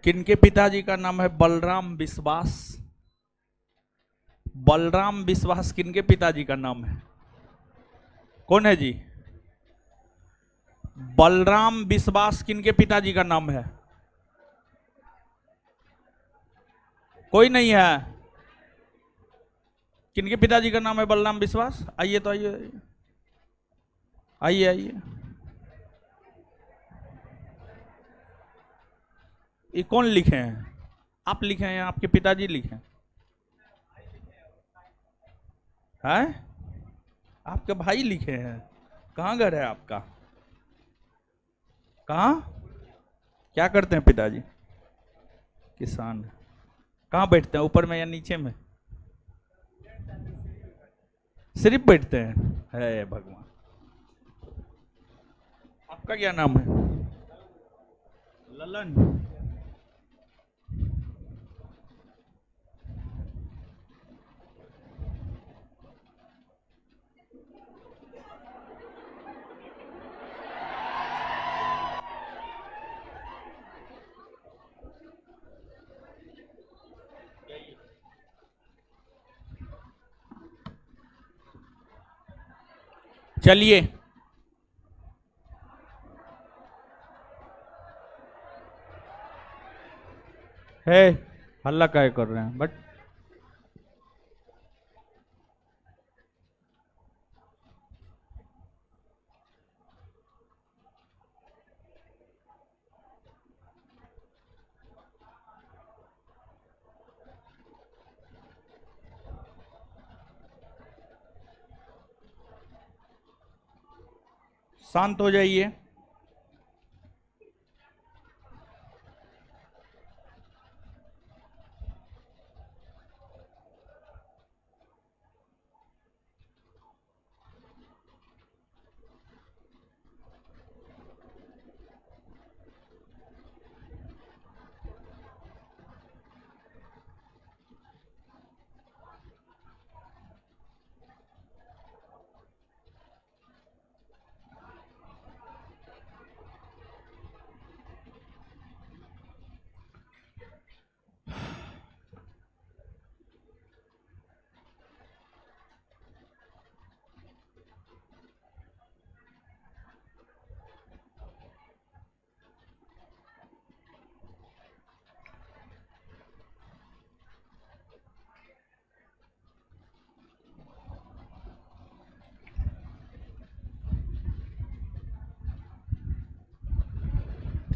किनके पिताजी का नाम है बलराम विश्वास? बलराम विश्वास किनके पिताजी का नाम है? कौन है जी? बलराम विश्वास किनके पिताजी का नाम है? कोई नहीं है। किनके पिताजी का नाम है बलराम विश्वास? आइए तो आइए, आइए आइए। ये कौन लिखे हैं? आप लिखे हैं? आपके पिताजी लिखे हैं? आपके भाई लिखे हैं? कहाँ घर है आपका? कहाँ? क्या करते हैं पिताजी? किसान। कहाँ बैठते हैं, ऊपर में या नीचे में? सिर्फ बैठते हैं? है भगवान। आपका क्या नाम है? ललन। चलिए, है हल्ला काय कर रहे हैं? बट शांत हो जाइए।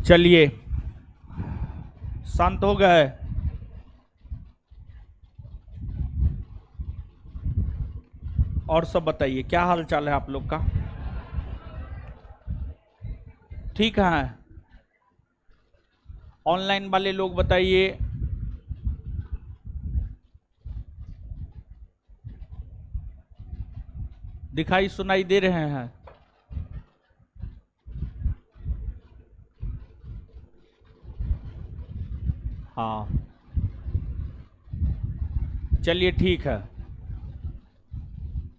चलिए, शांत हो गए? और सब बताइए, क्या हाल चाल है आप लोग का? ठीक है? ऑनलाइन वाले लोग बताइए। दिखाई सुनाई दे रहे हैं? हाँ, चलिए ठीक है।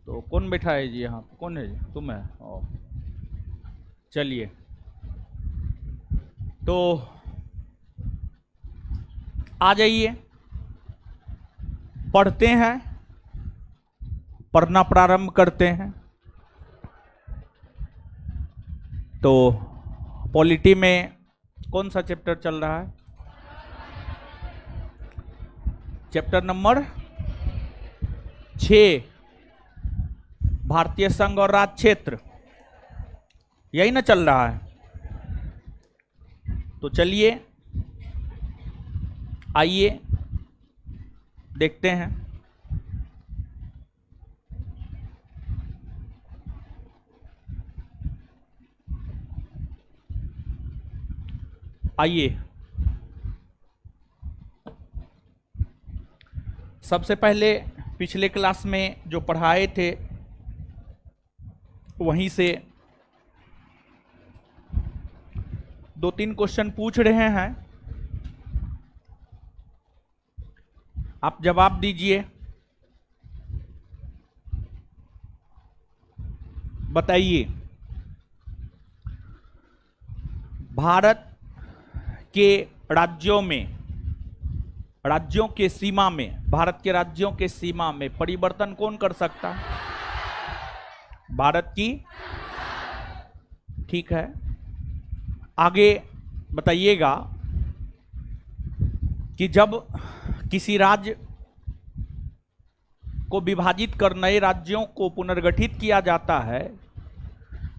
तो कौन बैठा है जी यहाँ? कौन है जी? तुम है? ओ, चलिए। तो आ जाइए, पढ़ते हैं, पढ़ना प्रारंभ करते हैं। तो पॉलिटी में कौन सा चैप्टर चल रहा है? चैप्टर नंबर 6, भारतीय संघ और राज्य क्षेत्र, यही ना चल रहा है? तो चलिए, आइए देखते हैं। आइए, सबसे पहले पिछले क्लास में जो पढ़ाए थे वहीं से 2-3 क्वेश्चन पूछ रहे हैं, आप जवाब दीजिए। बताइए, भारत के राज्यों में, राज्यों के सीमा में, भारत के राज्यों के सीमा में परिवर्तन कौन कर सकता है? भारत की। ठीक है, आगे बताइएगा कि जब किसी राज्य को विभाजित कर नए राज्यों को पुनर्गठित किया जाता है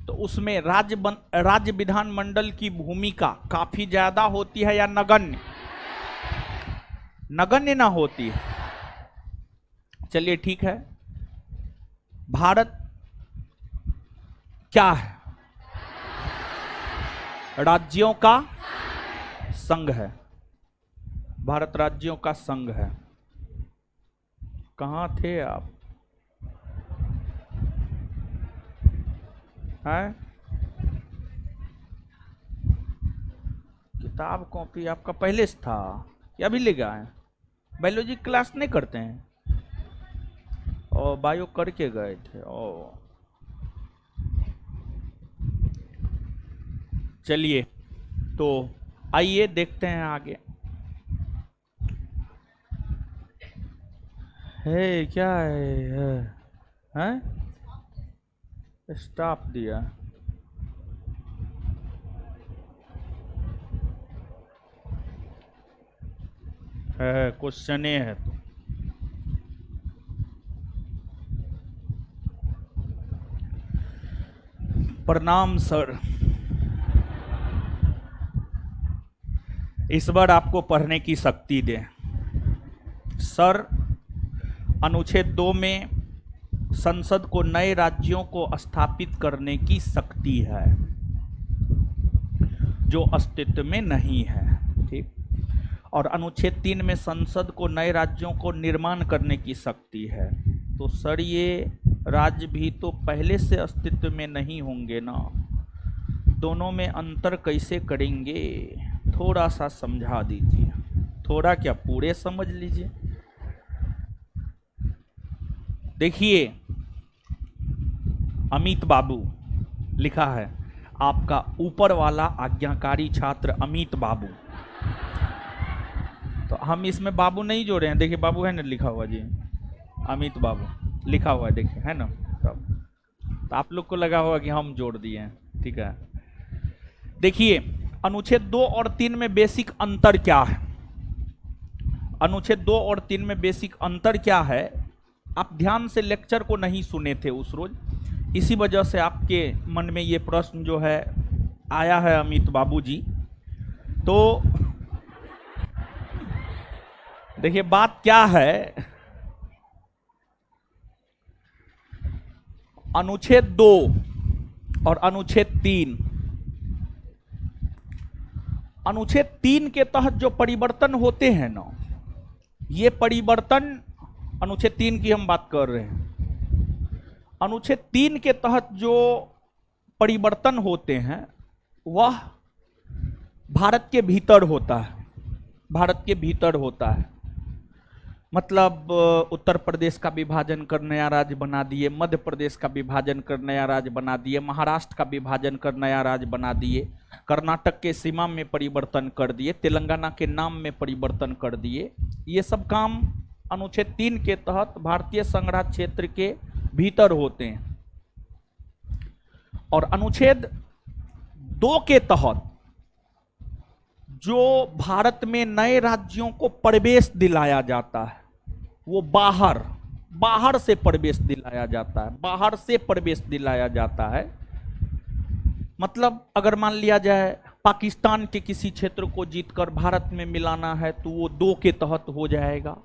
तो उसमें राज्य विधानमंडल की भूमिका काफी ज्यादा होती है या नगण्य? नगण्य ना होती है। चलिए ठीक है, भारत क्या है? राज्यों का संघ है। भारत राज्यों का संघ है। कहां थे आप? हैं? किताब कॉपी आपका पहले से था या अभी ले गए? बायोलॉजी क्लास नहीं करते हैं? और बायो करके गए थे। ओ चलिए, तो आइए देखते हैं आगे। है क्या है? स्टॉप दिया। है क्वेश्चन है तो प्रणाम सर। इस बार आपको पढ़ने की शक्ति दे सर। अनुच्छेद 2 में संसद को नए राज्यों को स्थापित करने की शक्ति है जो अस्तित्व में नहीं है। ठीक। और अनुच्छेद 3 में संसद को नए राज्यों को निर्माण करने की शक्ति है। तो सर ये राज्य भी तो पहले से अस्तित्व में नहीं होंगे ना, दोनों में अंतर कैसे करेंगे? थोड़ा सा समझा दीजिए। थोड़ा क्या, पूरे समझ लीजिए। देखिए, अमित बाबू लिखा है, आपका ऊपर वाला आज्ञाकारी छात्र अमित बाबू। तो हम इसमें बाबू नहीं जोड़े हैं। देखिए बाबू है ना लिखा हुआ जी, अमित बाबू लिखा हुआ है, देखिए है ना। तो आप लोग को लगा होगा कि हम जोड़ दिए हैं। ठीक है, देखिए अनुच्छेद 2 और 3 में बेसिक अंतर क्या है? अनुच्छेद 2 और 3 में बेसिक अंतर क्या है? आप ध्यान से लेक्चर को नहीं सुने थे उस रोज, इसी वजह से आपके मन में ये प्रश्न जो है आया है अमित बाबू जी। तो देखिए बात क्या है, अनुच्छेद 2 और अनुच्छेद 3, अनुच्छेद 3 के तहत जो परिवर्तन होते हैं ना, ये परिवर्तन, अनुच्छेद 3 की हम बात कर रहे हैं, अनुच्छेद 3 के तहत जो परिवर्तन होते हैं वह भारत के भीतर होता है। भारत के भीतर होता है, मतलब उत्तर प्रदेश का विभाजन कर नया राज्य बना दिए, मध्य प्रदेश का विभाजन कर नया राज्य बना दिए, महाराष्ट्र का विभाजन कर नया राज्य बना दिए, कर्नाटक के सीमा में परिवर्तन कर दिए, तेलंगाना के नाम में परिवर्तन कर दिए। ये सब काम अनुच्छेद 3 के तहत भारतीय संघराज्य क्षेत्र के भीतर होते हैं। और अनुच्छेद 2 के तहत जो भारत में नए राज्यों को प्रवेश दिलाया जाता है वो बाहर से प्रवेश दिलाया जाता है, बाहर से प्रवेश दिलाया जाता है। मतलब अगर मान लिया जाए पाकिस्तान के किसी क्षेत्र को जीतकर भारत में मिलाना है तो वो 2 के तहत हो जाएगा।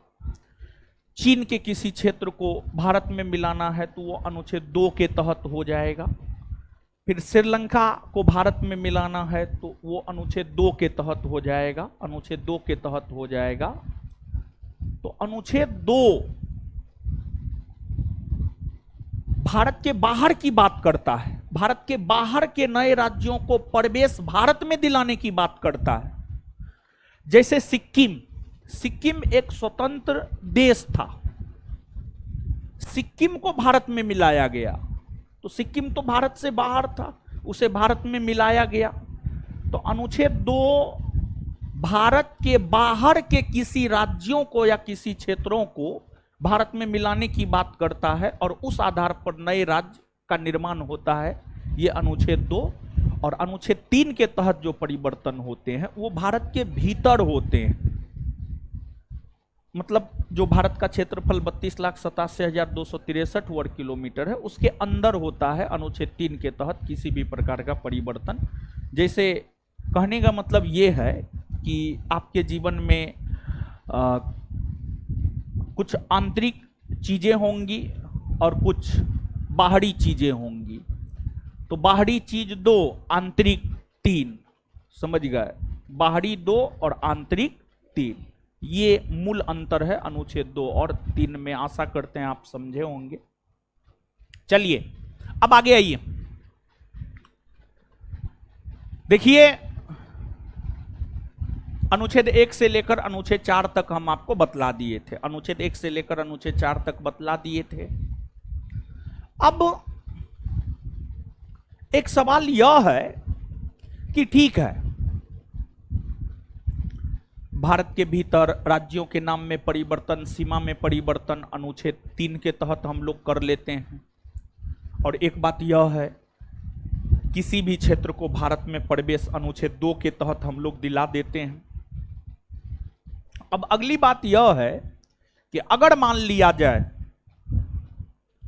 चीन के किसी क्षेत्र को भारत में मिलाना है तो वो अनुच्छेद 2 के तहत हो जाएगा। फिर श्रीलंका को भारत में मिलाना है तो वो अनुच्छेद 2 के तहत हो जाएगा, अनुच्छेद 2 के तहत हो जाएगा। तो अनुच्छेद 2 भारत के बाहर की बात करता है, भारत के बाहर के नए राज्यों को प्रवेश भारत में दिलाने की बात करता है। जैसे सिक्किम एक स्वतंत्र देश था, सिक्किम को भारत में मिलाया गया, तो सिक्किम तो भारत से बाहर था, उसे भारत में मिलाया गया। तो अनुच्छेद 2 भारत के बाहर के किसी राज्यों को या किसी क्षेत्रों को भारत में मिलाने की बात करता है और उस आधार पर नए राज्य का निर्माण होता है, ये अनुच्छेद 2। और अनुच्छेद 3 के तहत जो परिवर्तन होते हैं वो भारत के भीतर होते हैं। मतलब जो भारत का क्षेत्रफल 32,87,263 वर्ग किलोमीटर है, उसके अंदर होता है अनुच्छेद 3 के तहत किसी भी प्रकार का परिवर्तन। जैसे कहने का मतलब ये है कि आपके जीवन में कुछ आंतरिक चीजें होंगी और कुछ बाहरी चीजें होंगी। तो बाहरी चीज 2, आंतरिक 3, समझ गए? बाहरी 2 और आंतरिक 3, ये मूल अंतर है अनुच्छेद 2 और 3 में। आशा करते हैं आप समझे होंगे। चलिए अब आगे आइए, देखिए अनुच्छेद 1 से लेकर अनुच्छेद 4 तक हम आपको बतला दिए थे। अनुच्छेद 1 से लेकर अनुच्छेद 4 तक बतला दिए थे। अब एक सवाल यह है कि ठीक है, भारत के भीतर राज्यों के नाम में परिवर्तन, सीमा में परिवर्तन अनुच्छेद 3 के तहत हम लोग कर लेते हैं। और एक बात यह है, किसी भी क्षेत्र को भारत में प्रवेश अनुच्छेद 2 के तहत हम लोग दिला देते हैं। अब अगली बात यह है कि अगर मान लिया जाए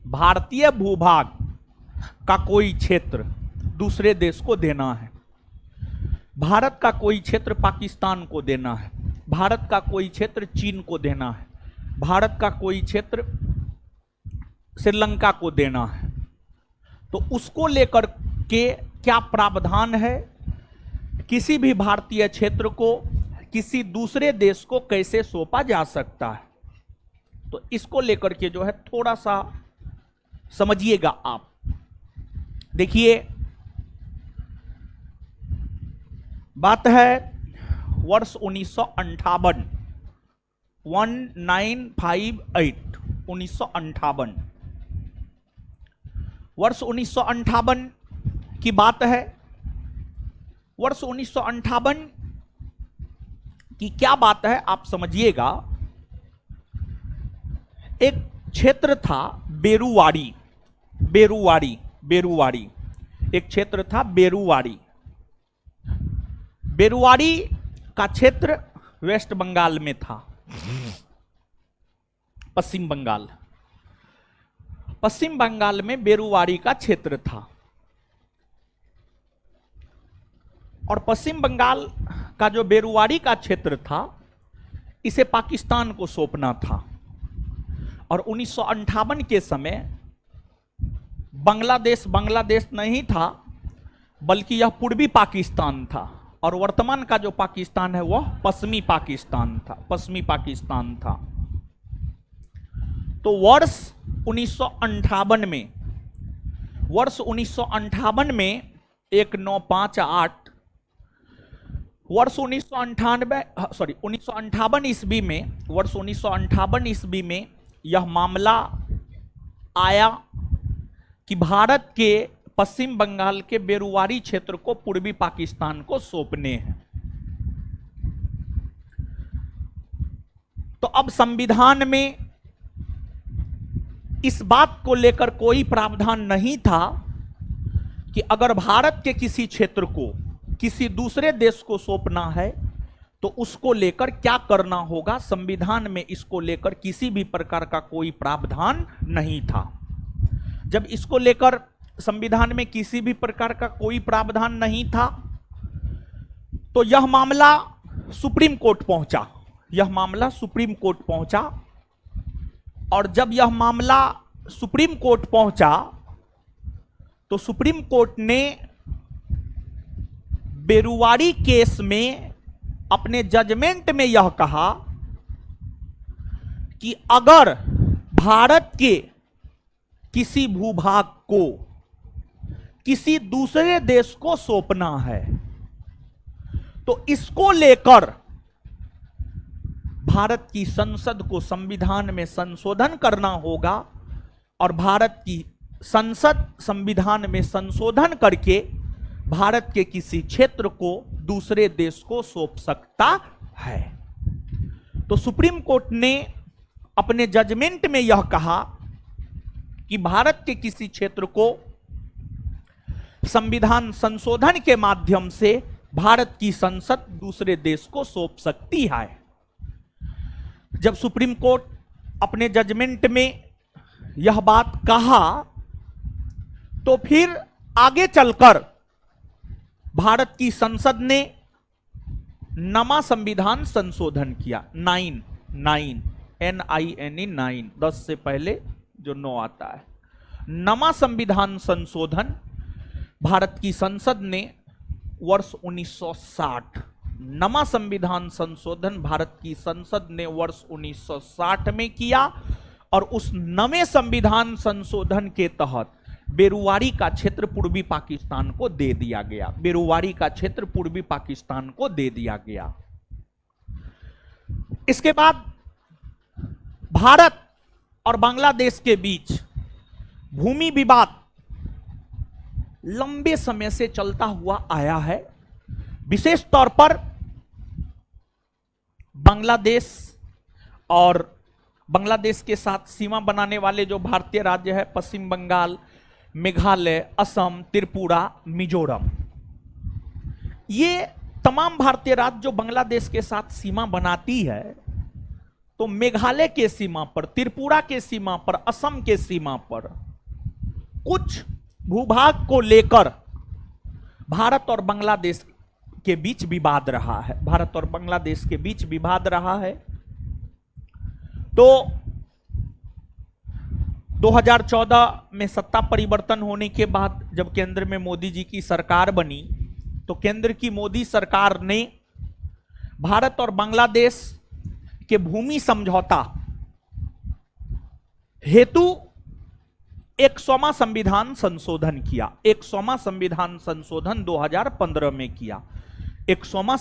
भारतीय भूभाग का कोई क्षेत्र दूसरे देश को देना है, भारत का कोई क्षेत्र पाकिस्तान को देना है, भारत का कोई क्षेत्र चीन को देना है, भारत का कोई क्षेत्र श्रीलंका को देना है, तो उसको लेकर के क्या प्रावधान है? किसी भी भारतीय क्षेत्र को किसी दूसरे देश को कैसे सौंपा जा सकता है? तो इसको लेकर के जो है थोड़ा सा समझिएगा आप। देखिए बात है वर्ष 1958, 1958 वर्ष 1958 की बात है। वर्ष 1958 की क्या बात है आप समझिएगा। एक क्षेत्र था बेरुवाड़ी, एक क्षेत्र था बेरुवाड़ी। बेरुवाड़ी का क्षेत्र वेस्ट बंगाल में था, पश्चिम बंगाल में बेरुवाड़ी का क्षेत्र था। और पश्चिम बंगाल का जो बेरुवाड़ी का क्षेत्र था, इसे पाकिस्तान को सौंपना था। और 1958 के समय बांग्लादेश नहीं था, बल्कि यह पूर्वी पाकिस्तान था। और वर्तमान का जो पाकिस्तान है वह पश्चिमी पाकिस्तान था। तो वर्ष 1958 में 1958 वर्ष 1958 ईस्वी में, वर्ष 1958 ईस्वी में यह मामला आया कि भारत के पश्चिम बंगाल के बेरुवाड़ी क्षेत्र को पूर्वी पाकिस्तान को सौंपने हैं। तो अब संविधान में इस बात को लेकर कोई प्रावधान नहीं था कि अगर भारत के किसी क्षेत्र को किसी दूसरे देश को सौंपना है तो उसको लेकर क्या करना होगा। संविधान में इसको लेकर किसी भी प्रकार का कोई प्रावधान नहीं था। जब इसको लेकर संविधान में किसी भी प्रकार का कोई प्रावधान नहीं था, तो यह मामला सुप्रीम कोर्ट पहुंचा। और जब यह मामला सुप्रीम कोर्ट पहुंचा तो सुप्रीम कोर्ट ने बेरुवाड़ी केस में अपने जजमेंट में यह कहा कि अगर भारत के किसी भूभाग को किसी दूसरे देश को सौंपना है तो इसको लेकर भारत की संसद को संविधान में संशोधन करना होगा। और भारत की संसद संविधान में संशोधन करके भारत के किसी क्षेत्र को दूसरे देश को सौंप सकता है। तो सुप्रीम कोर्ट ने अपने जजमेंट में यह कहा कि भारत के किसी क्षेत्र को संविधान संशोधन के माध्यम से भारत की संसद दूसरे देश को सौंप सकती है। जब सुप्रीम कोर्ट अपने जजमेंट में यह बात कहा तो फिर आगे चलकर भारत की संसद ने नमा संविधान संशोधन किया। 9 10 से पहले जो 9 आता है, नमा संविधान संशोधन भारत की संसद ने वर्ष 1960, नमा संविधान संशोधन भारत की संसद ने वर्ष 1960 में किया। और उस नवे संविधान संशोधन के तहत बेरुवारी का क्षेत्र पूर्वी पाकिस्तान को दे दिया गया। बेरुवारी का क्षेत्र पूर्वी पाकिस्तान को दे दिया गया। इसके बाद भारत और बांग्लादेश के बीच भूमि विवाद लंबे समय से चलता हुआ आया है। विशेष तौर पर बांग्लादेश और बांग्लादेश के साथ सीमा बनाने वाले जो भारतीय राज्य है, पश्चिम बंगाल, मेघालय, असम, त्रिपुरा, मिजोरम, ये तमाम भारतीय राज्य जो बांग्लादेश के साथ सीमा बनाती है, तो मेघालय के सीमा पर, त्रिपुरा के सीमा पर, असम के सीमा पर कुछ भूभाग को लेकर भारत और बांग्लादेश के बीच विवाद रहा है। भारत और बांग्लादेश के बीच विवाद रहा है। तो 2014 में सत्ता परिवर्तन होने के बाद जब केंद्र में मोदी जी की सरकार बनी, तो केंद्र की मोदी सरकार ने भारत और बांग्लादेश के भूमि समझौता हेतु 100वां संविधान संशोधन किया। 100वां संविधान संशोधन 2015 में किया। 100वां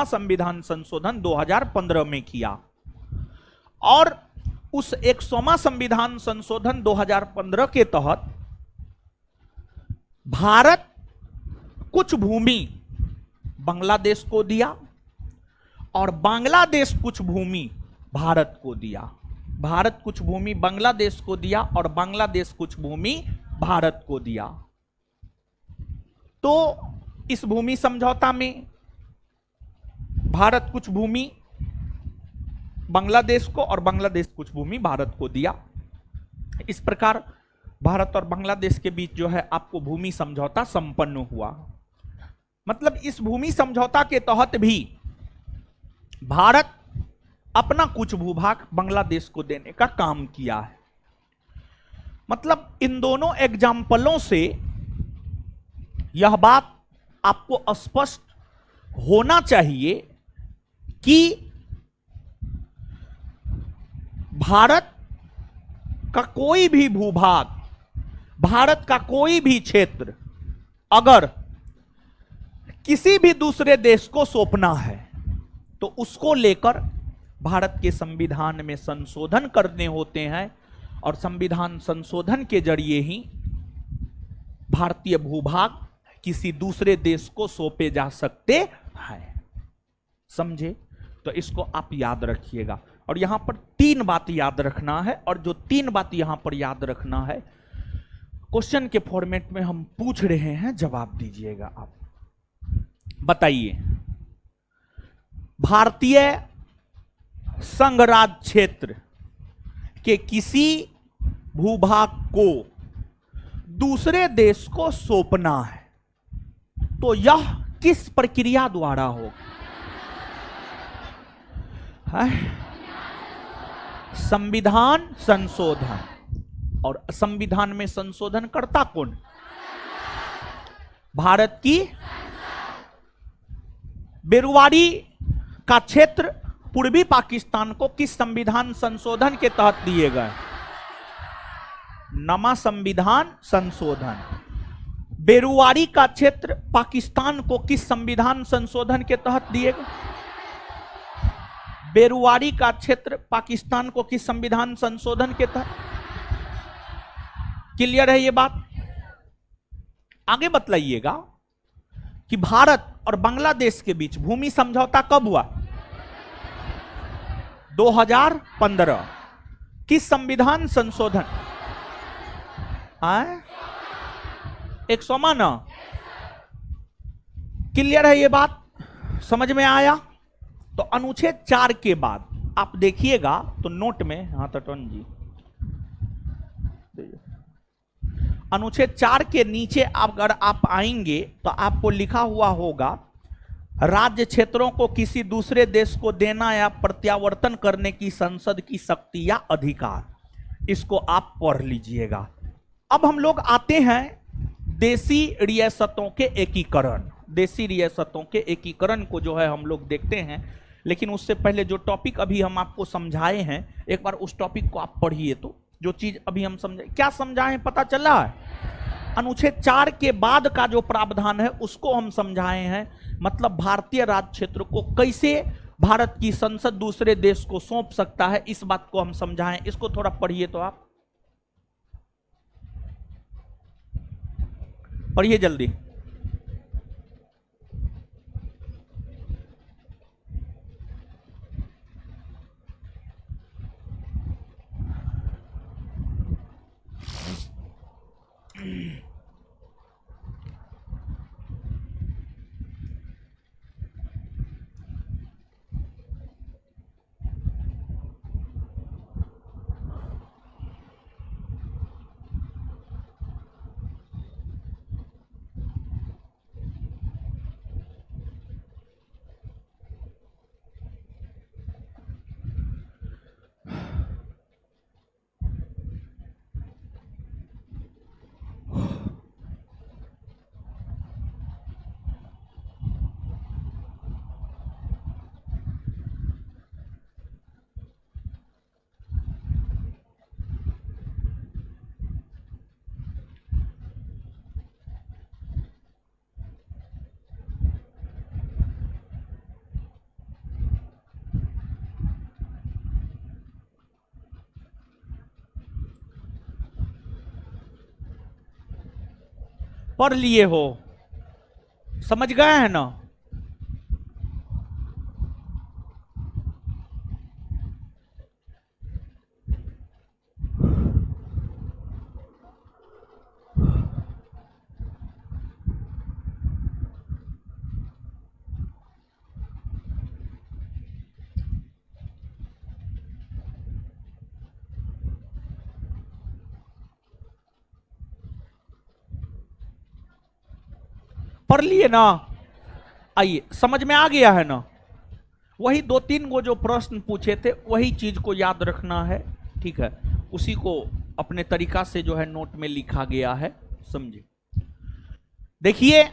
संविधान संशोधन 2015 में किया। और उस 100वां संविधान संशोधन 2015 के तहत भारत कुछ भूमि बांग्लादेश को दिया और बांग्लादेश कुछ भूमि भारत को दिया। भारत कुछ भूमि बांग्लादेश को दिया और बांग्लादेश कुछ भूमि भारत को दिया। तो इस भूमि समझौता में भारत कुछ भूमि बांग्लादेश को और बांग्लादेश कुछ भूमि भारत को दिया। इस प्रकार भारत और बांग्लादेश के बीच जो है आपको भूमि समझौता संपन्न हुआ। मतलब इस भूमि समझौता के तहत भी भारत अपना कुछ भूभाग बांग्लादेश को देने का काम किया है। मतलब इन दोनों एग्जाम्पलों से यह बात आपको स्पष्ट होना चाहिए कि भारत का कोई भी भूभाग, भारत का कोई भी क्षेत्र अगर किसी भी दूसरे देश को सौंपना है तो उसको लेकर भारत के संविधान में संशोधन करने होते हैं और संविधान संशोधन के जरिए ही भारतीय भूभाग किसी दूसरे देश को सौंपे जा सकते हैं। समझे? तो इसको आप याद रखिएगा। और यहां पर 3 बात याद रखना है, और जो 3 बात यहां पर याद रखना है क्वेश्चन के फॉर्मेट में हम पूछ रहे हैं, जवाब दीजिएगा आप। बताइए, भारतीय संघराज्य क्षेत्र के किसी भूभाग को दूसरे देश को सौंपना है तो यह किस प्रक्रिया द्वारा होगा? संविधान संशोधन। और संविधान में संशोधन करता कौन? भारत की। बेरुवारी का क्षेत्र पूर्वी पाकिस्तान को किस संविधान संशोधन के तहत दिए गए? नमा संविधान संशोधन। बेरुवारी का क्षेत्र पाकिस्तान को किस संविधान संशोधन के तहत दिए गए? बेरुवारी का क्षेत्र पाकिस्तान को किस संविधान संशोधन के तहत? क्लियर है ये बात? आगे बतलाइएगा कि भारत और बांग्लादेश के बीच भूमि समझौता कब हुआ? 2015। किस संविधान संशोधन? 100वां ना? क्लियर है ये बात? समझ में आया? तो अनुच्छेद 4 के बाद आप देखिएगा तो नोट में, हाँ तटन जी, अनुच्छेद 4 के नीचे अगर आप आएंगे तो आपको लिखा हुआ होगा राज्य क्षेत्रों को किसी दूसरे देश को देना या प्रत्यावर्तन करने की संसद की शक्ति या अधिकार। इसको आप पढ़ लीजिएगा। अब हम लोग आते हैं देसी रियासतों के एकीकरण। देसी रियासतों के एकीकरण को जो है हम लोग देखते हैं, लेकिन उससे पहले जो टॉपिक अभी हम आपको समझाए हैं, एक बार उस टॉपिक को आप पढ़िए। तो जो चीज अभी हम समझे, क्या समझाए पता चला है? अनुच्छेद 4 के बाद का जो प्रावधान है उसको हम समझाए हैं। मतलब भारतीय राज्य क्षेत्र को कैसे भारत की संसद दूसरे देश को सौंप सकता है, इस बात को हम समझाएं। इसको थोड़ा पढ़िए, तो आप पढ़िए जल्दी। पढ़ लिए हो, समझ गए हैं ना? पढ़ लिए ना? आइए, समझ में आ गया है ना? वही 2-3 वो जो प्रश्न पूछे थे वही चीज को याद रखना है, ठीक है? उसी को अपने तरीका से जो है नोट में लिखा गया है, समझे? देखिए,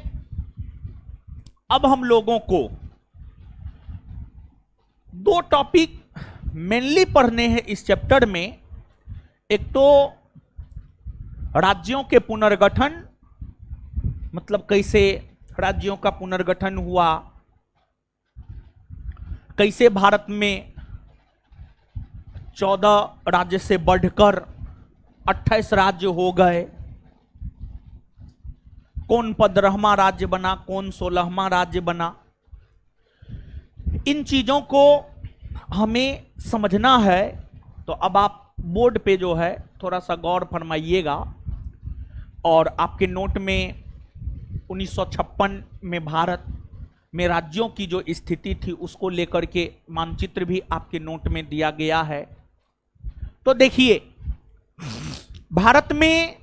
अब हम लोगों को 2 टॉपिक मेनली पढ़ने हैं इस चैप्टर में। एक तो राज्यों के पुनर्गठन, मतलब कैसे राज्यों का पुनर्गठन हुआ, कैसे भारत में 14 राज्य से बढ़कर 28 राज्य हो गए, कौन 15वां राज्य बना, कौन 16वां राज्य बना। इन चीजों को हमें समझना है। तो अब आप बोर्ड पे जो है थोड़ा सा गौर फरमाइएगा और आपके नोट में 1956 में भारत में राज्यों की जो स्थिति थी उसको लेकर के मानचित्र भी आपके नोट में दिया गया है। तो देखिए, भारत में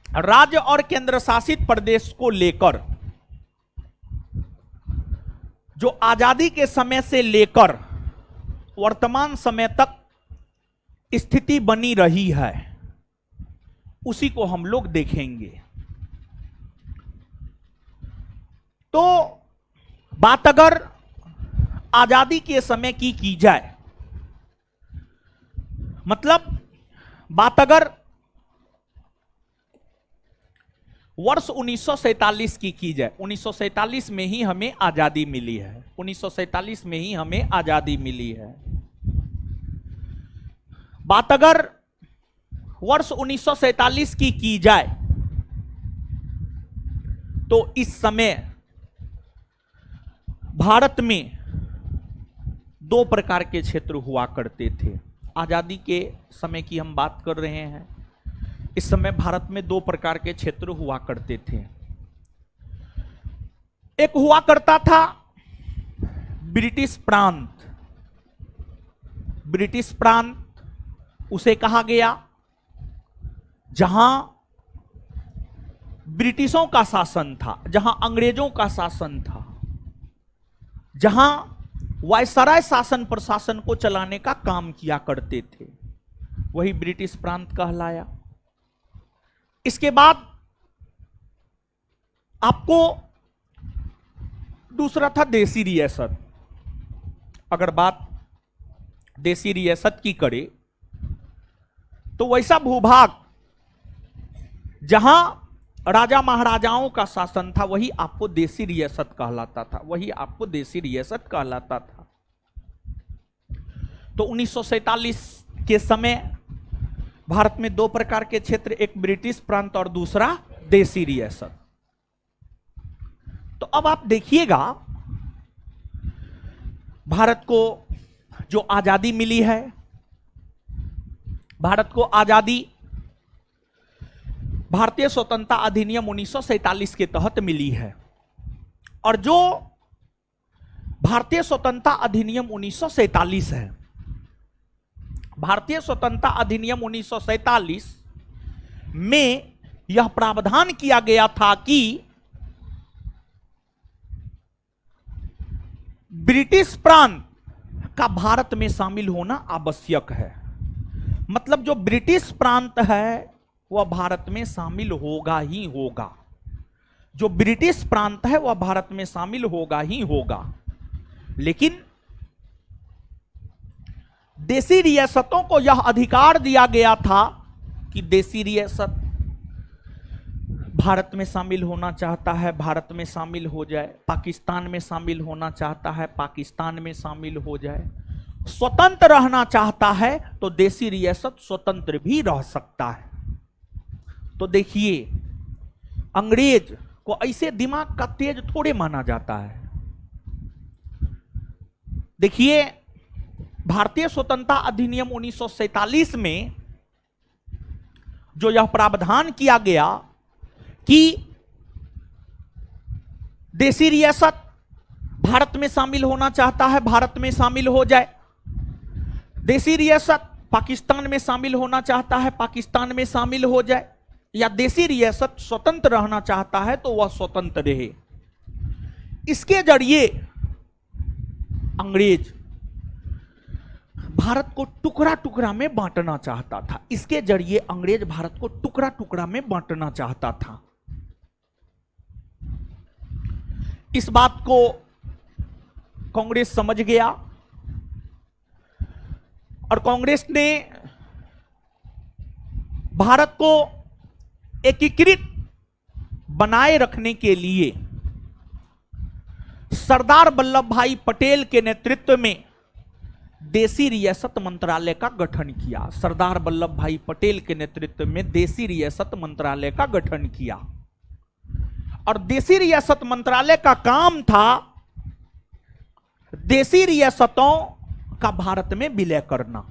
राज्य और केंद्र शासित प्रदेश को लेकर जो आजादी के समय से लेकर वर्तमान समय तक स्थिति बनी रही है उसी को हम लोग देखेंगे। तो बात अगर आजादी के समय की जाए, मतलब बात अगर वर्ष 1947 की जाए, 1947 में ही हमें आजादी मिली है। 1947 में ही हमें आजादी मिली है। बात अगर वर्ष 1947 की जाए तो इस समय भारत में दो प्रकार के क्षेत्र हुआ करते थे। आजादी के समय की हम बात कर रहे हैं। इस समय भारत में दो प्रकार के क्षेत्र हुआ करते थे। एक हुआ करता था ब्रिटिश प्रांत। ब्रिटिश प्रांत उसे कहा गया जहां ब्रिटिशों का शासन था, जहां अंग्रेजों का शासन था, जहां वायसराय शासन प्रशासन को चलाने का काम किया करते थे, वही ब्रिटिश प्रांत कहलाया। इसके बाद आपको दूसरा था देसी रियासत। अगर बात देसी रियासत की करें तो वैसा भूभाग जहां राजा महाराजाओं का शासन था वही आपको देसी रियासत कहलाता था, वही आपको देसी रियासत कहलाता था। तो 1947 के समय भारत में दो प्रकार के क्षेत्र, एक ब्रिटिश प्रांत और दूसरा देसी रियासत। तो अब आप देखिएगा भारत को जो आजादी मिली है, भारत को आजादी भारतीय स्वतंत्रता अधिनियम 1947 के तहत मिली है। और जो भारतीय स्वतंत्रता अधिनियम 1947 है, भारतीय स्वतंत्रता अधिनियम 1947 में यह प्रावधान किया गया था कि ब्रिटिश प्रांत का भारत में शामिल होना आवश्यक है। मतलब जो ब्रिटिश प्रांत है वह भारत में शामिल होगा ही होगा, जो ब्रिटिश प्रांत है वह भारत में शामिल होगा ही होगा। लेकिन देसी रियासतों को यह अधिकार दिया गया था कि देसी रियासत भारत में शामिल होना चाहता है, भारत में शामिल हो जाए, पाकिस्तान में शामिल होना चाहता है, पाकिस्तान में शामिल हो जाए, स्वतंत्र रहना चाहता है तो देसी रियासत स्वतंत्र भी रह सकता है। तो देखिए, अंग्रेज को ऐसे दिमाग का तेज थोड़े माना जाता है। देखिए, भारतीय स्वतंत्रता अधिनियम 1947 में जो यह प्रावधान किया गया कि देसी रियासत भारत में शामिल होना चाहता है, भारत में शामिल हो जाए, देसी रियासत पाकिस्तान में शामिल होना चाहता है, पाकिस्तान में शामिल हो जाए, या देसी रियासत स्वतंत्र रहना चाहता है तो वह स्वतंत्र रहे। इसके जरिए अंग्रेज भारत को टुकड़ा टुकड़ा में बांटना चाहता था। इसके जरिए अंग्रेज भारत को टुकड़ा टुकड़ा में बांटना चाहता था। इस बात को कांग्रेस समझ गया और कांग्रेस ने भारत को एकीकृत बनाए रखने के लिए सरदार वल्लभ भाई पटेल के नेतृत्व में देसी रियासत मंत्रालय का गठन किया। सरदार वल्लभ भाई पटेल के नेतृत्व में देसी रियासत मंत्रालय का गठन किया। और देसी रियासत मंत्रालय का काम था देसी रियासतों का भारत में विलय करना।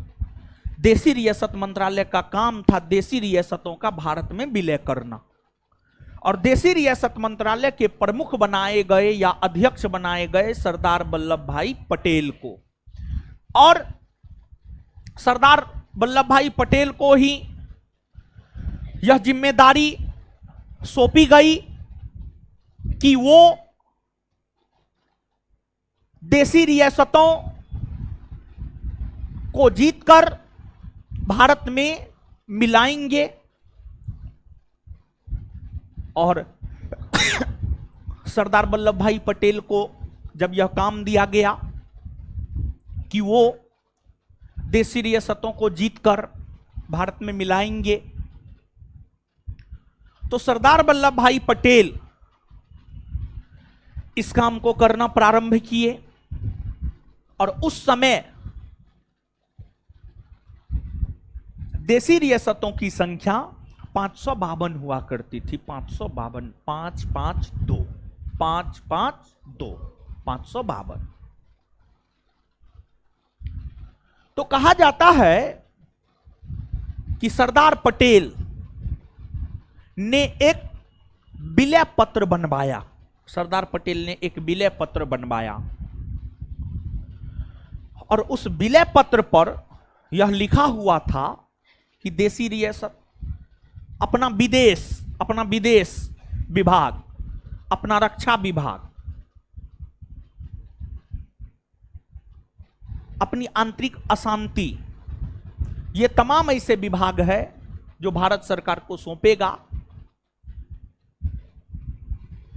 देसी रियासत मंत्रालय का काम था देसी रियासतों का भारत में विलय करना। और देसी रियासत मंत्रालय के प्रमुख बनाए गए या अध्यक्ष बनाए गए सरदार वल्लभ भाई पटेल को। और सरदार वल्लभ भाई पटेल को ही यह जिम्मेदारी सौंपी गई कि वो देसी रियासतों को जीतकर भारत में मिलाएंगे। और सरदार वल्लभ भाई पटेल को जब यह काम दिया गया कि वो देसी रियासतों को जीतकर भारत में मिलाएंगे, तो सरदार वल्लभ भाई पटेल इस काम को करना प्रारंभ किए। और उस समय देसी रियासतों की संख्या 552 हुआ करती थी, 552, 552, 552, 552। तो कहा जाता है कि सरदार पटेल ने एक विलय पत्र बनवाया। सरदार पटेल ने एक विलय पत्र बनवाया और उस विलय पत्र पर यह लिखा हुआ था कि देसी रियासत अपना विदेश विभाग, अपना रक्षा विभाग, अपनी आंतरिक अशांति, ये तमाम ऐसे विभाग है जो भारत सरकार को सौंपेगा।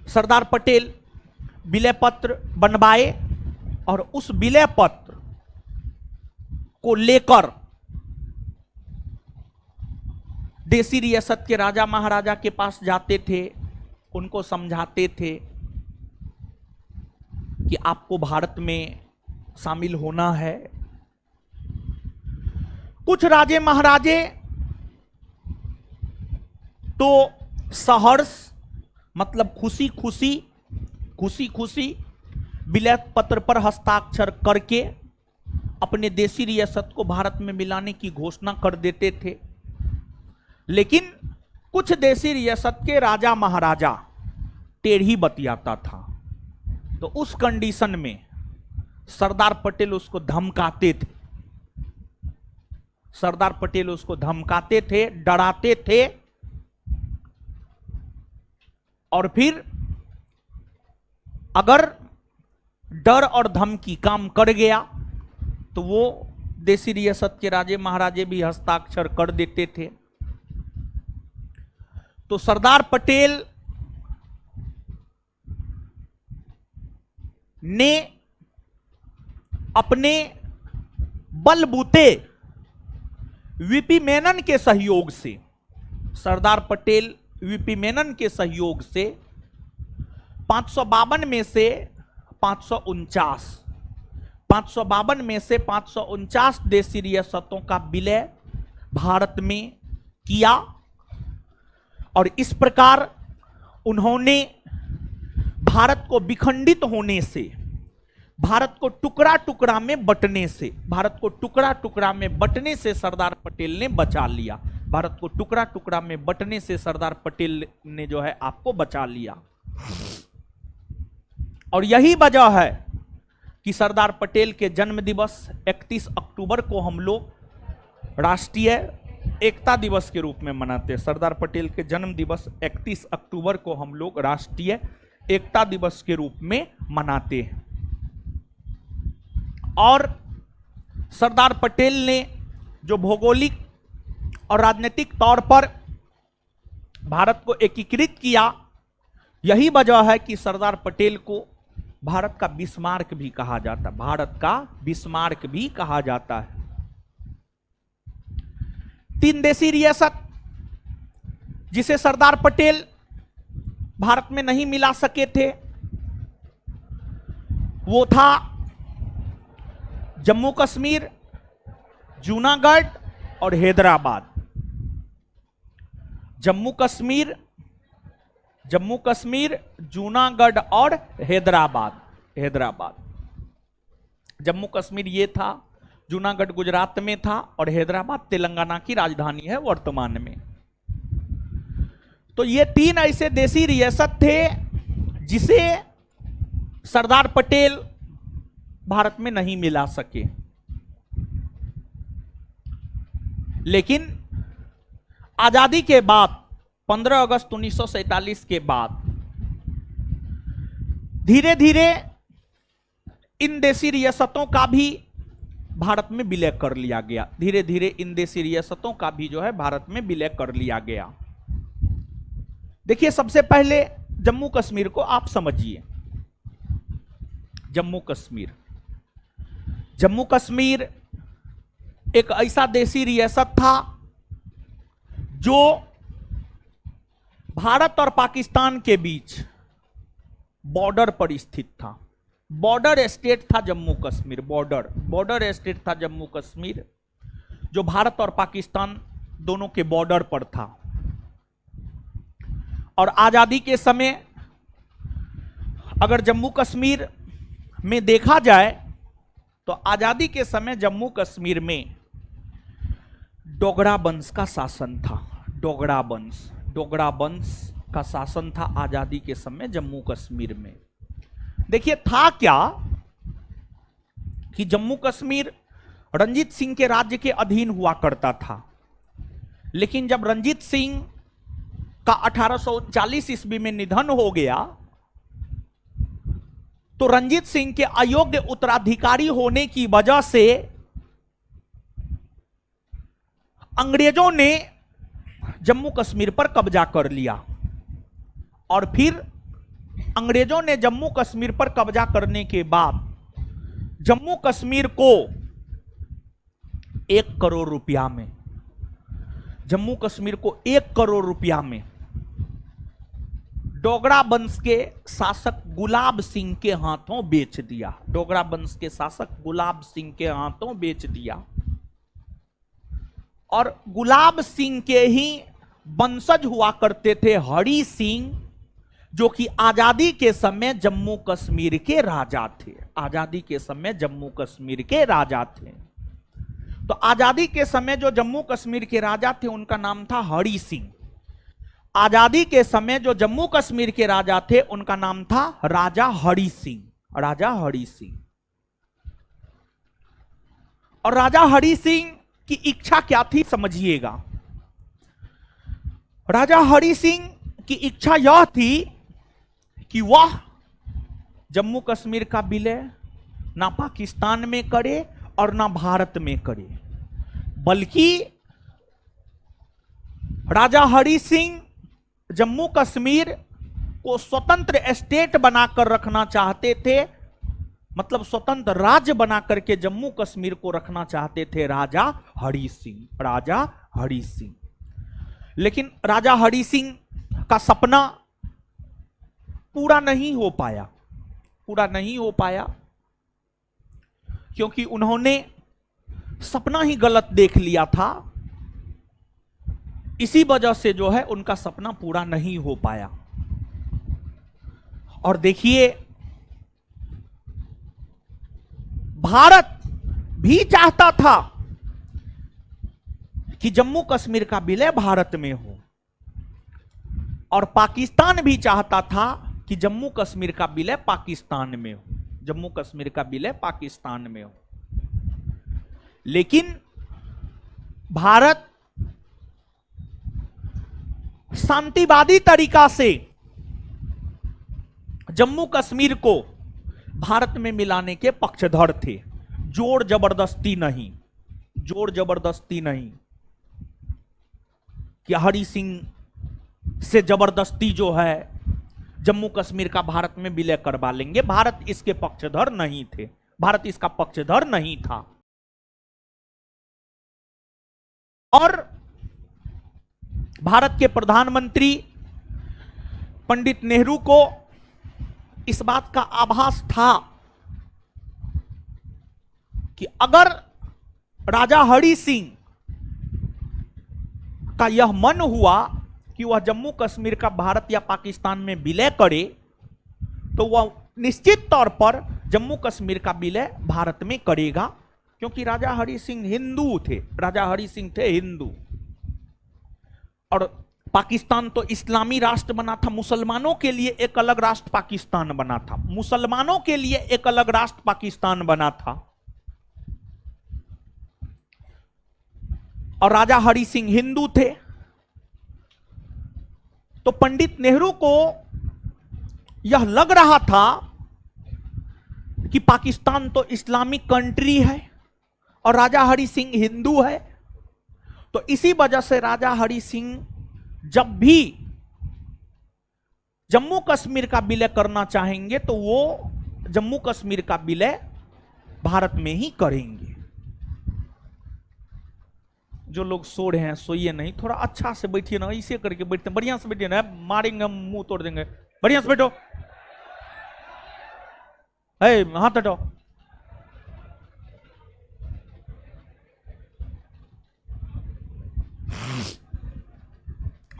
सरदार पटेल विलय पत्र बनवाए और उस विलय पत्र को लेकर देसी रियासत के राजा महाराजा के पास जाते थे, उनको समझाते थे कि आपको भारत में शामिल होना है। कुछ राजे महाराजे तो सहर्ष मतलब खुशी खुशी विलय पत्र पर हस्ताक्षर करके अपने देसी रियासत को भारत में मिलाने की घोषणा कर देते थे। लेकिन कुछ देसी रियासत के राजा महाराजा टेढ़ी बतियाता था, तो उस कंडीशन में सरदार पटेल उसको धमकाते थे, सरदार पटेल उसको धमकाते थे, डराते थे, और फिर अगर डर और धमकी काम कर गया तो वो देसी रियासत के राजे महाराजे भी हस्ताक्षर कर देते थे। तो सरदार पटेल ने अपने बलबूते वीपी मेनन के सहयोग से, सरदार पटेल वीपी मेनन के सहयोग से 552 में से 552 में से 549 देसी रियासतों का विलय भारत में किया और इस प्रकार उन्होंने भारत को विखंडित होने से, भारत को टुकड़ा टुकड़ा में बंटने से, भारत को टुकड़ा टुकड़ा में बंटने से सरदार पटेल ने बचा लिया। भारत को टुकड़ा टुकड़ा में बंटने से सरदार पटेल ने जो है आपको बचा लिया। और यही वजह है कि सरदार पटेल के जन्म दिवस 31 अक्टूबर को हम लोग राष्ट्रीय एकता दिवस के रूप में मनाते हैं। सरदार पटेल के जन्म दिवस 31 अक्टूबर को हम लोग राष्ट्रीय एकता दिवस के रूप में मनाते हैं। और सरदार पटेल ने जो भौगोलिक और राजनीतिक तौर पर भारत को एकीकृत किया, यही वजह है कि सरदार पटेल को भारत का बिस्मार्क भी कहा जाता है, भारत का बिस्मार्क भी कहा जाता है। 3 देसी रियासत जिसे सरदार पटेल भारत में नहीं मिला सके थे, वो था जम्मू कश्मीर, जूनागढ़ और हैदराबाद। जम्मू कश्मीर, जूनागढ़ और हैदराबाद। जम्मू कश्मीर ये था, जूनागढ़ गुजरात में था और हैदराबाद तेलंगाना की राजधानी है वर्तमान में। तो ये 3 ऐसे देसी रियासत थे जिसे सरदार पटेल भारत में नहीं मिला सके। लेकिन आजादी के बाद 15 अगस्त 1947 के बाद धीरे धीरे इन देसी रियासतों का भी भारत में विलय कर लिया गया। धीरे धीरे इन देसी रियासतों का भी जो है भारत में विलय कर लिया गया। देखिए, सबसे पहले जम्मू कश्मीर को आप समझिए। जम्मू कश्मीर एक ऐसा देसी रियासत था जो भारत और पाकिस्तान के बीच बॉर्डर पर स्थित था। बॉर्डर स्टेट था जम्मू कश्मीर, बॉर्डर स्टेट था जम्मू कश्मीर, जो भारत और पाकिस्तान दोनों के बॉर्डर पर था। और आजादी के समय अगर जम्मू कश्मीर में देखा जाए तो आजादी के समय जम्मू कश्मीर में डोगरा वंश का शासन था। डोगरा वंश का शासन था आजादी के समय जम्मू कश्मीर में। देखिए था क्या कि जम्मू कश्मीर रंजीत सिंह के राज्य के अधीन हुआ करता था, लेकिन जब रंजीत सिंह का 1839 ईस्वी में निधन हो गया तो रंजीत सिंह के अयोग्य उत्तराधिकारी होने की वजह से अंग्रेजों ने जम्मू कश्मीर पर कब्जा कर लिया। और फिर अंग्रेजों ने जम्मू कश्मीर पर कब्जा करने के बाद जम्मू कश्मीर को 1 करोड़ रुपया में, जम्मू कश्मीर को 1 करोड़ रुपया में डोगरा वंश के शासक गुलाब सिंह के हाथों बेच दिया। डोगरा वंश के शासक गुलाब सिंह के हाथों बेच दिया। और गुलाब सिंह के ही वंशज हुआ करते थे हरि सिंह, जो कि आजादी के समय जम्मू कश्मीर के राजा थे। आजादी के समय जम्मू कश्मीर के राजा थे। तो आजादी के समय जो जम्मू कश्मीर के राजा थे उनका नाम था हरि सिंह। आजादी के समय जो जम्मू कश्मीर के राजा थे उनका नाम था राजा हरि सिंह। राजा हरि सिंह। और राजा हरि सिंह की इच्छा क्या थी समझिएगा। राजा हरि सिंह की इच्छा यह थी कि वह जम्मू कश्मीर का विलय ना पाकिस्तान में करे और ना भारत में करे, बल्कि राजा हरि सिंह जम्मू कश्मीर को स्वतंत्र स्टेट बनाकर रखना चाहते थे। मतलब स्वतंत्र राज्य बनाकर के जम्मू कश्मीर को रखना चाहते थे राजा हरि सिंह। राजा हरि सिंह। लेकिन राजा हरि सिंह का सपना पूरा नहीं हो पाया। पूरा नहीं हो पाया क्योंकि उन्होंने सपना ही गलत देख लिया था। इसी वजह से जो है उनका सपना पूरा नहीं हो पाया। और देखिए भारत भी चाहता था कि जम्मू कश्मीर का विलय भारत में हो, और पाकिस्तान भी चाहता था कि जम्मू कश्मीर का विलय पाकिस्तान में हो। जम्मू कश्मीर का विलय पाकिस्तान में हो। लेकिन भारत शांतिवादी तरीका से जम्मू कश्मीर को भारत में मिलाने के पक्षधर थे। जोर जबरदस्ती नहीं। जोर जबरदस्ती नहीं कि हरि सिंह से जबरदस्ती जो है जम्मू कश्मीर का भारत में विलय करवा लेंगे। भारत इसके पक्षधर नहीं थे। भारत इसका पक्षधर नहीं था। और भारत के प्रधानमंत्री पंडित नेहरू को इस बात का आभास था कि अगर राजा हरि सिंह का यह मन हुआ कि वह जम्मू कश्मीर का भारत या पाकिस्तान में विलय करे, तो वह निश्चित तौर पर जम्मू कश्मीर का विलय भारत में करेगा, क्योंकि राजा हरि सिंह हिंदू थे। राजा हरि सिंह थे हिंदू। और पाकिस्तान तो इस्लामी राष्ट्र बना था। मुसलमानों के लिए एक अलग राष्ट्र पाकिस्तान बना था। मुसलमानों के लिए एक अलग राष्ट्र पाकिस्तान बना था। और राजा हरि सिंह हिंदू थे। तो पंडित नेहरू को यह लग रहा था कि पाकिस्तान तो इस्लामिक कंट्री है और राजा हरि सिंह हिंदू है। तो इसी वजह से राजा हरि सिंह जब भी जम्मू कश्मीर का विलय करना चाहेंगे तो वो जम्मू कश्मीर का विलय भारत में ही करेंगे। जो लोग सो रहे हैं सोइए नहीं, थोड़ा अच्छा से बैठिए ना। इसे करके बैठते हैं, बढ़िया से बैठिए ना, मारेंगे हम मुंह तोड़ देंगे। बढ़िया से बैठो। हाथ हटाओ।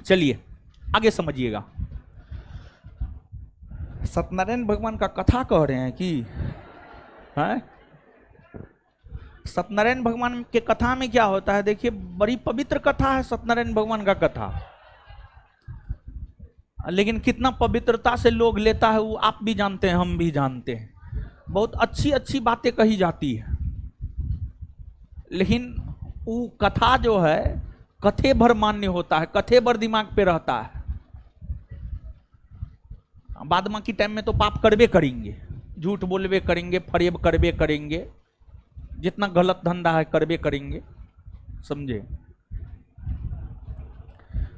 चलिए आगे समझिएगा। सत्यनारायण भगवान का कथा कह रहे हैं कि हैं? सत्यनारायण भगवान के कथा में क्या होता है? देखिए, बड़ी पवित्र कथा है सत्यनारायण भगवान का कथा, लेकिन कितना पवित्रता से लोग लेता है वो आप भी जानते हैं, हम भी जानते हैं। बहुत अच्छी अच्छी बातें कही जाती है, लेकिन वो कथा जो है कथे भर मान्य होता है, कथे भर दिमाग पे रहता है। बाद में की टाइम में तो पाप करबे करेंगे, झूठ बोलबे करेंगे, फरेब करबे करेंगे, जितना गलत धंधा है करबे करेंगे, समझे?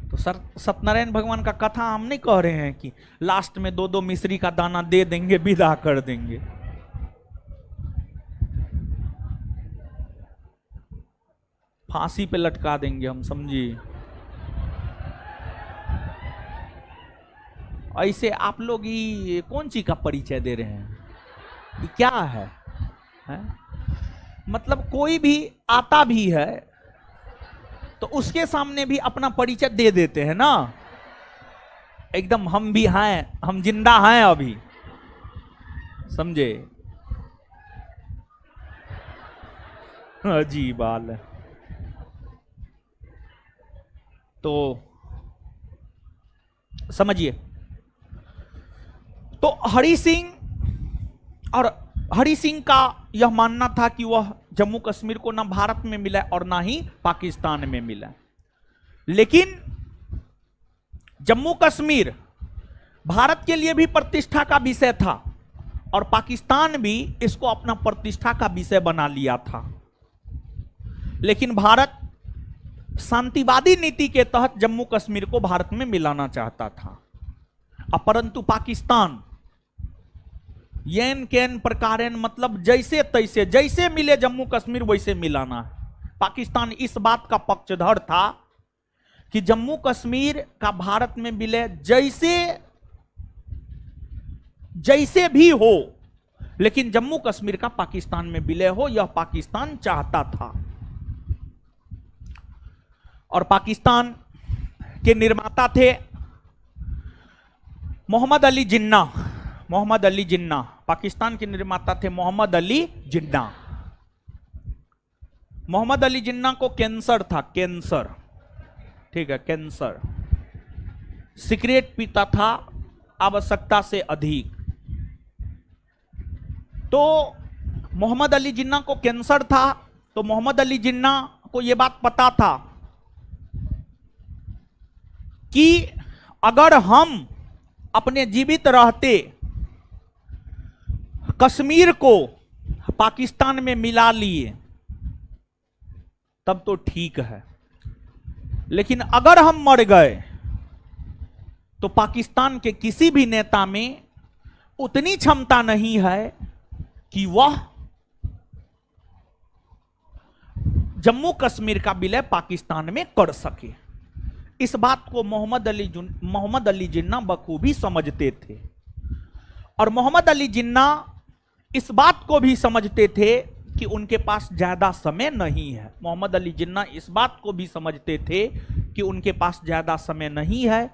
तो सत्यनारायण भगवान का कथा हम नहीं कह रहे हैं कि लास्ट में 2-2 मिश्री का दाना दे देंगे, विदा कर देंगे। फांसी पे लटका देंगे हम, समझिए? ऐसे आप लोग ये कौन चीज का परिचय दे रहे हैं? ये क्या है? मतलब कोई भी आता भी है तो उसके सामने भी अपना परिचय दे देते हैं ना, एकदम हम भी हैं, हम जिंदा हैं अभी, समझे? अजीब बात है। तो समझिए, तो हरि सिंह और हरि सिंह का यह मानना था कि वह जम्मू कश्मीर को ना भारत में मिला और ना ही पाकिस्तान में मिला। लेकिन जम्मू कश्मीर भारत के लिए भी प्रतिष्ठा का विषय था और पाकिस्तान भी इसको अपना प्रतिष्ठा का विषय बना लिया था। लेकिन भारत शांतिवादी नीति के तहत जम्मू कश्मीर को भारत में मिलाना चाहता था, अपरंतु पाकिस्तान येन केन प्रकारेन, मतलब जैसे तैसे, जैसे मिले जम्मू कश्मीर वैसे मिलाना है। पाकिस्तान इस बात का पक्षधर था कि जम्मू कश्मीर का भारत में मिले, जैसे जैसे भी हो, लेकिन जम्मू कश्मीर का पाकिस्तान में विलय हो, यह पाकिस्तान चाहता था। और पाकिस्तान के निर्माता थे मोहम्मद अली जिन्ना। मोहम्मद अली जिन्ना पाकिस्तान के निर्माता थे, मोहम्मद अली जिन्ना। मोहम्मद अली जिन्ना को कैंसर था, कैंसर, ठीक है, कैंसर। सिगरेट पीता था आवश्यकता से अधिक। तो मोहम्मद अली जिन्ना को कैंसर था, तो मोहम्मद अली जिन्ना को यह बात पता था कि अगर हम अपने जीवित रहते कश्मीर को पाकिस्तान में मिला लिए तब तो ठीक है, लेकिन अगर हम मर गए तो पाकिस्तान के किसी भी नेता में उतनी क्षमता नहीं है कि वह जम्मू कश्मीर का विलय पाकिस्तान में कर सके। इस बात को मोहम्मद अली जिन्ना बखूबी समझते थे। और मोहम्मद अली जिन्ना इस बात को भी समझते थे कि उनके पास ज्यादा समय नहीं है। मोहम्मद अली जिन्ना इस बात को भी समझते थे कि उनके पास ज्यादा समय नहीं है,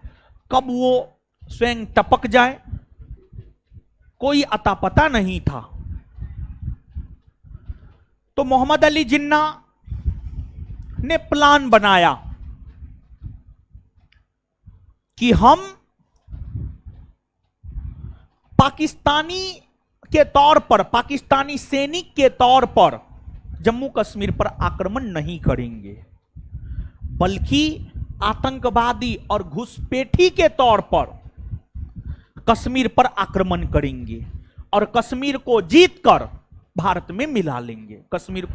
कब वो स्वयं टपक जाए कोई अता पता नहीं था। तो मोहम्मद अली जिन्ना ने प्लान बनाया कि हम पाकिस्तानी के तौर पर, पाकिस्तानी सैनिक के तौर पर जम्मू कश्मीर पर आक्रमण नहीं करेंगे, बल्कि आतंकवादी और घुसपैठी के तौर पर कश्मीर पर आक्रमण करेंगे और कश्मीर को जीतकर भारत में मिला लेंगे। कश्मीर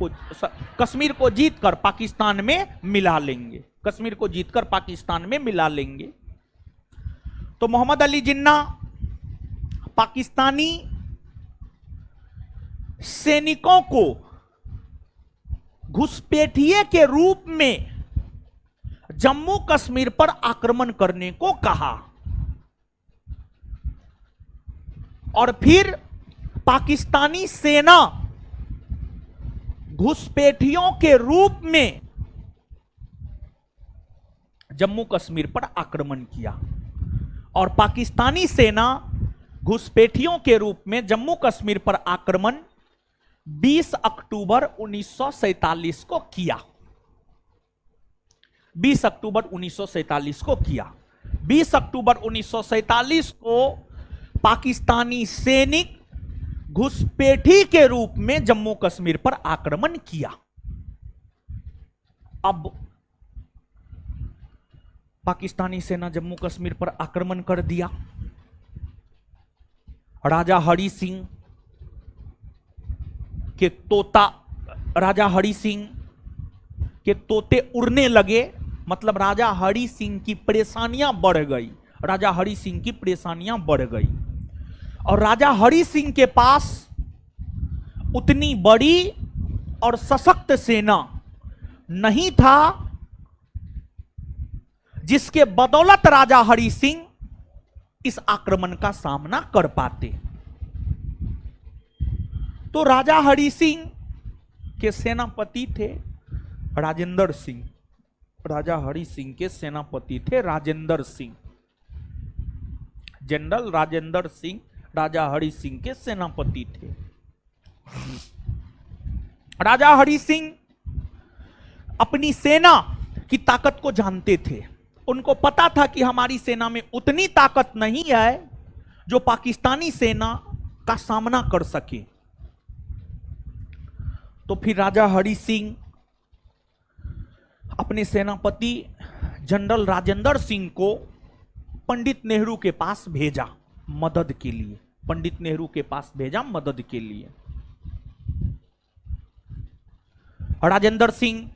को जीतकर पाकिस्तान में मिला लेंगे। कश्मीर को जीतकर पाकिस्तान में मिला लेंगे। तो मोहम्मद अली जिन्ना पाकिस्तानी सैनिकों को घुसपैठिए के रूप में जम्मू कश्मीर पर आक्रमण करने को कहा और फिर पाकिस्तानी सेना घुसपैठियों के रूप में जम्मू कश्मीर पर आक्रमण किया और पाकिस्तानी सेना घुसपैठियों के रूप में जम्मू कश्मीर पर आक्रमण 20 अक्टूबर 1947 को किया। 20 अक्टूबर 1947 को किया। 20 अक्टूबर 1947 को पाकिस्तानी सैनिक घुसपैठी के रूप में जम्मू कश्मीर पर आक्रमण किया। अब पाकिस्तानी सेना जम्मू कश्मीर पर आक्रमण कर दिया। राजा हरि सिंह के तोते उड़ने लगे, मतलब राजा हरि सिंह की परेशानियां बढ़ गई। राजा हरि सिंह की परेशानियां बढ़ गई और राजा हरि सिंह के पास उतनी बड़ी और सशक्त सेना नहीं था जिसके बदौलत राजा हरि सिंह इस आक्रमण का सामना कर पाते। तो राजा हरि सिंह के सेनापति थे राजेंद्र सिंह। राजा हरि सिंह के सेनापति थे राजेंद्र सिंह। जनरल राजेंद्र सिंह राजा हरि सिंह के सेनापति थे। राजा हरि सिंह अपनी सेना की ताकत को जानते थे। उनको पता था कि हमारी सेना में उतनी ताकत नहीं है जो पाकिस्तानी सेना का सामना कर सके। तो फिर राजा हरि सिंह अपने सेनापति जनरल राजेंद्र सिंह को पंडित नेहरू के पास भेजा मदद के लिए। पंडित नेहरू के पास भेजा मदद के लिए। राजेंद्र सिंह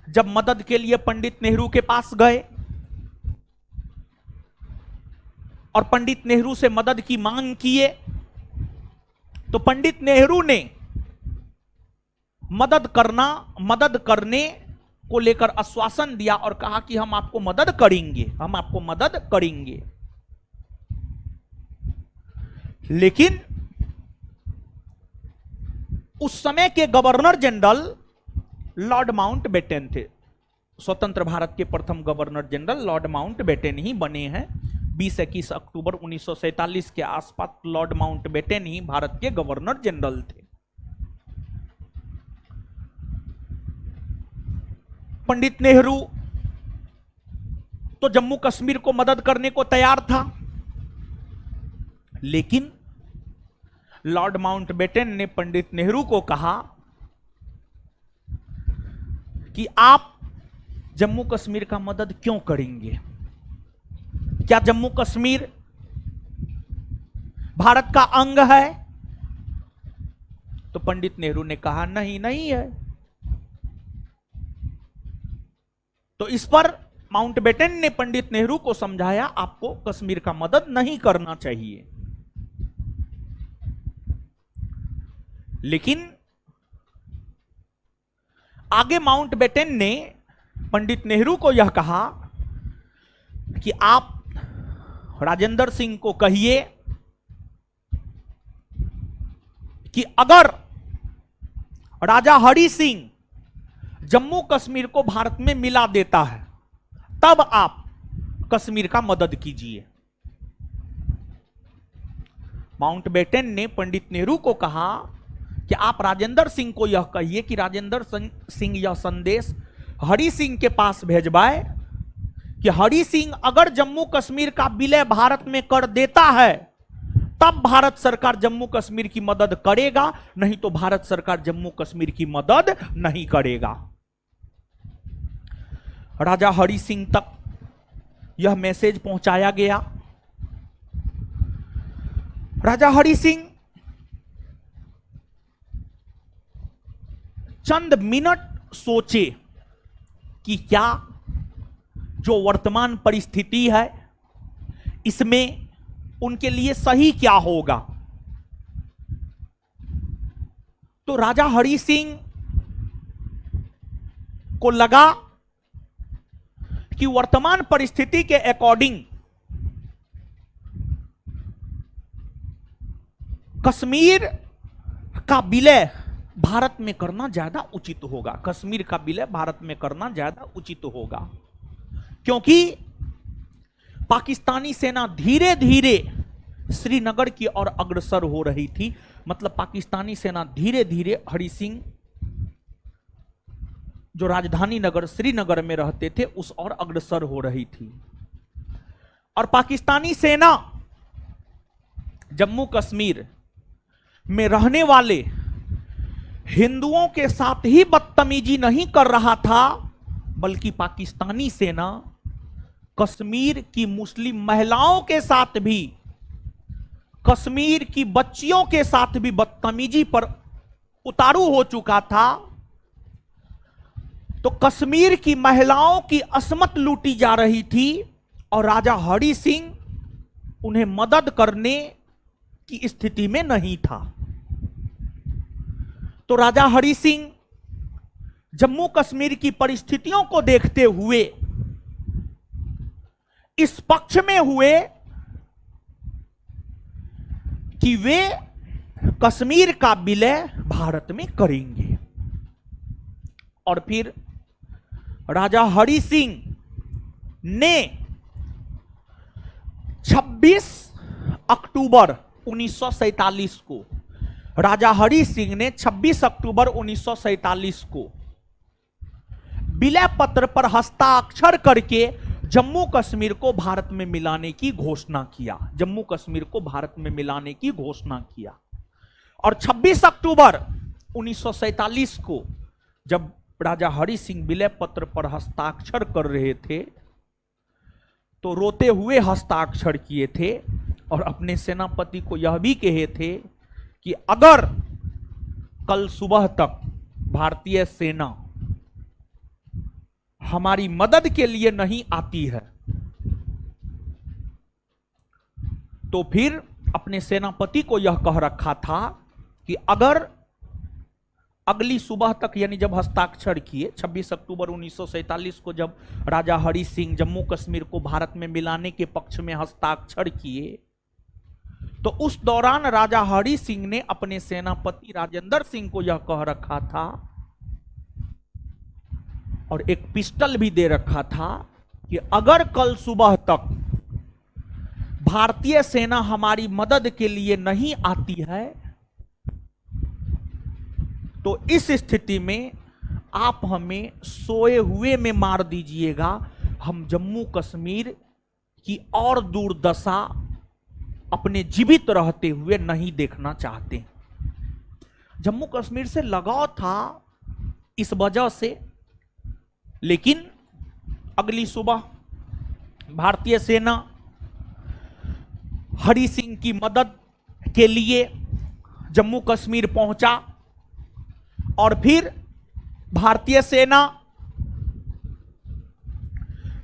जब मदद के लिए पंडित नेहरू के पास गए और पंडित नेहरू से मदद की मांग किए, तो पंडित नेहरू ने मदद करने को लेकर आश्वासन दिया और कहा कि हम आपको मदद करेंगे, हम आपको मदद करेंगे। लेकिन उस समय के गवर्नर जनरल लॉर्ड माउंटबेटन थे। स्वतंत्र भारत के प्रथम गवर्नर जनरल लॉर्ड माउंटबेटन ही बने हैं। 20-21 अक्टूबर 1947 के आसपास लॉर्ड माउंटबेटन ही भारत के गवर्नर जनरल थे। पंडित नेहरू तो जम्मू कश्मीर को मदद करने को तैयार था, लेकिन लॉर्ड माउंटबेटन ने पंडित नेहरू को कहा कि आप जम्मू कश्मीर का मदद क्यों करेंगे? क्या जम्मू कश्मीर भारत का अंग है? तो पंडित नेहरू ने कहा नहीं, नहीं है। तो इस पर माउंटबेटन ने पंडित नेहरू को समझाया आपको कश्मीर का मदद नहीं करना चाहिए। लेकिन आगे माउंटबेटन ने पंडित नेहरू को यह कहा कि आप राजेंद्र सिंह को कहिए कि अगर राजा हरि सिंह जम्मू कश्मीर को भारत में मिला देता है तब आप कश्मीर का मदद कीजिए। माउंटबेटन ने पंडित नेहरू को कहा कि आप राजेंद्र सिंह को यह कहिए कि राजेंद्र सिंह यह संदेश हरि सिंह के पास भेजवाए कि हरि सिंह अगर जम्मू कश्मीर का विलय भारत में कर देता है तब भारत सरकार जम्मू कश्मीर की मदद करेगा, नहीं तो भारत सरकार जम्मू कश्मीर की मदद नहीं करेगा। राजा हरि सिंह तक यह मैसेज पहुंचाया गया। राजा हरि सिंह चंद मिनट सोचे कि क्या जो वर्तमान परिस्थिति है इसमें उनके लिए सही क्या होगा। तो राजा हरि सिंह को लगा कि वर्तमान परिस्थिति के अकॉर्डिंग कश्मीर का विलय भारत में करना ज्यादा उचित होगा। कश्मीर का विलय भारत में करना ज्यादा उचित होगा, क्योंकि पाकिस्तानी सेना धीरे धीरे श्रीनगर की ओर अग्रसर हो रही थी। मतलब पाकिस्तानी सेना धीरे धीरे हरि सिंह जो राजधानी नगर श्रीनगर में रहते थे उस ओर अग्रसर हो रही थी। और पाकिस्तानी सेना जम्मू कश्मीर में रहने वाले हिंदुओं के साथ ही बदतमीजी नहीं कर रहा था, बल्कि पाकिस्तानी सेना कश्मीर की मुस्लिम महिलाओं के साथ भी, कश्मीर की बच्चियों के साथ भी बदतमीजी पर उतारू हो चुका था। तो कश्मीर की महिलाओं की असमत लूटी जा रही थी और राजा हरि सिंह उन्हें मदद करने की स्थिति में नहीं था। तो राजा हरि सिंह जम्मू कश्मीर की परिस्थितियों को देखते हुए इस पक्ष में हुए कि वे कश्मीर का विलय भारत में करेंगे। और फिर राजा हरि सिंह ने 26 अक्टूबर 1947 को, राजा हरि सिंह ने 26 अक्टूबर 1947 को विलय पत्र पर हस्ताक्षर करके जम्मू कश्मीर को भारत में मिलाने की घोषणा किया। जम्मू कश्मीर को भारत में मिलाने की घोषणा किया। और 26 अक्टूबर 1947 को जब राजा हरि सिंह विलय पत्र पर हस्ताक्षर कर रहे थे तो रोते हुए हस्ताक्षर किए थे और अपने सेनापति को यह भी कहे थे कि अगर कल सुबह तक भारतीय सेना हमारी मदद के लिए नहीं आती है तो फिर अपने सेनापति को यह कह रखा था कि अगर अगली सुबह तक, यानी जब हस्ताक्षर किए 26 अक्टूबर 1947 को जब राजा हरि सिंह जम्मू कश्मीर को भारत में मिलाने के पक्ष में हस्ताक्षर किए, तो उस दौरान राजा हरि सिंह ने अपने सेनापति राजेंद्र सिंह को यह कह रखा था और एक पिस्टल भी दे रखा था कि अगर कल सुबह तक भारतीय सेना हमारी मदद के लिए नहीं आती है तो इस स्थिति में आप हमें सोए हुए में मार दीजिएगा। हम जम्मू कश्मीर की और दुर्दशा अपने जीवित रहते हुए नहीं देखना चाहते। जम्मू कश्मीर से लगाव था इस वजह से, लेकिन अगली सुबह भारतीय सेना हरि सिंह की मदद के लिए जम्मू कश्मीर पहुंचा और फिर भारतीय सेना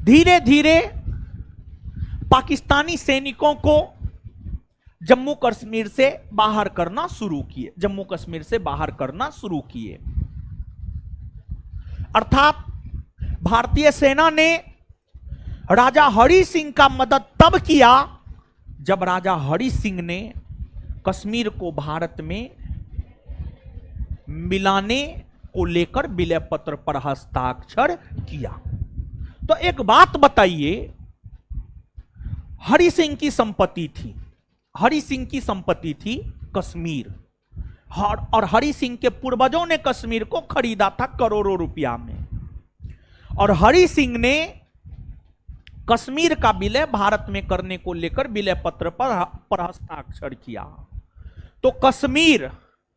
धीरे धीरे पाकिस्तानी सैनिकों को जम्मू कश्मीर से बाहर करना शुरू किए, जम्मू कश्मीर से बाहर करना शुरू किए। अर्थात भारतीय सेना ने राजा हरि सिंह का मदद तब किया जब राजा हरि सिंह ने कश्मीर को भारत में मिलाने को लेकर विलय पत्र पर हस्ताक्षर किया। तो एक बात बताइए, हरि सिंह की संपत्ति थी, हरि सिंह की संपत्ति थी कश्मीर, और हरि सिंह के पूर्वजों ने कश्मीर को खरीदा था करोड़ों रुपया में, और हरि सिंह ने कश्मीर का विलय भारत में करने को लेकर विलय पत्र पर हस्ताक्षर किया। तो कश्मीर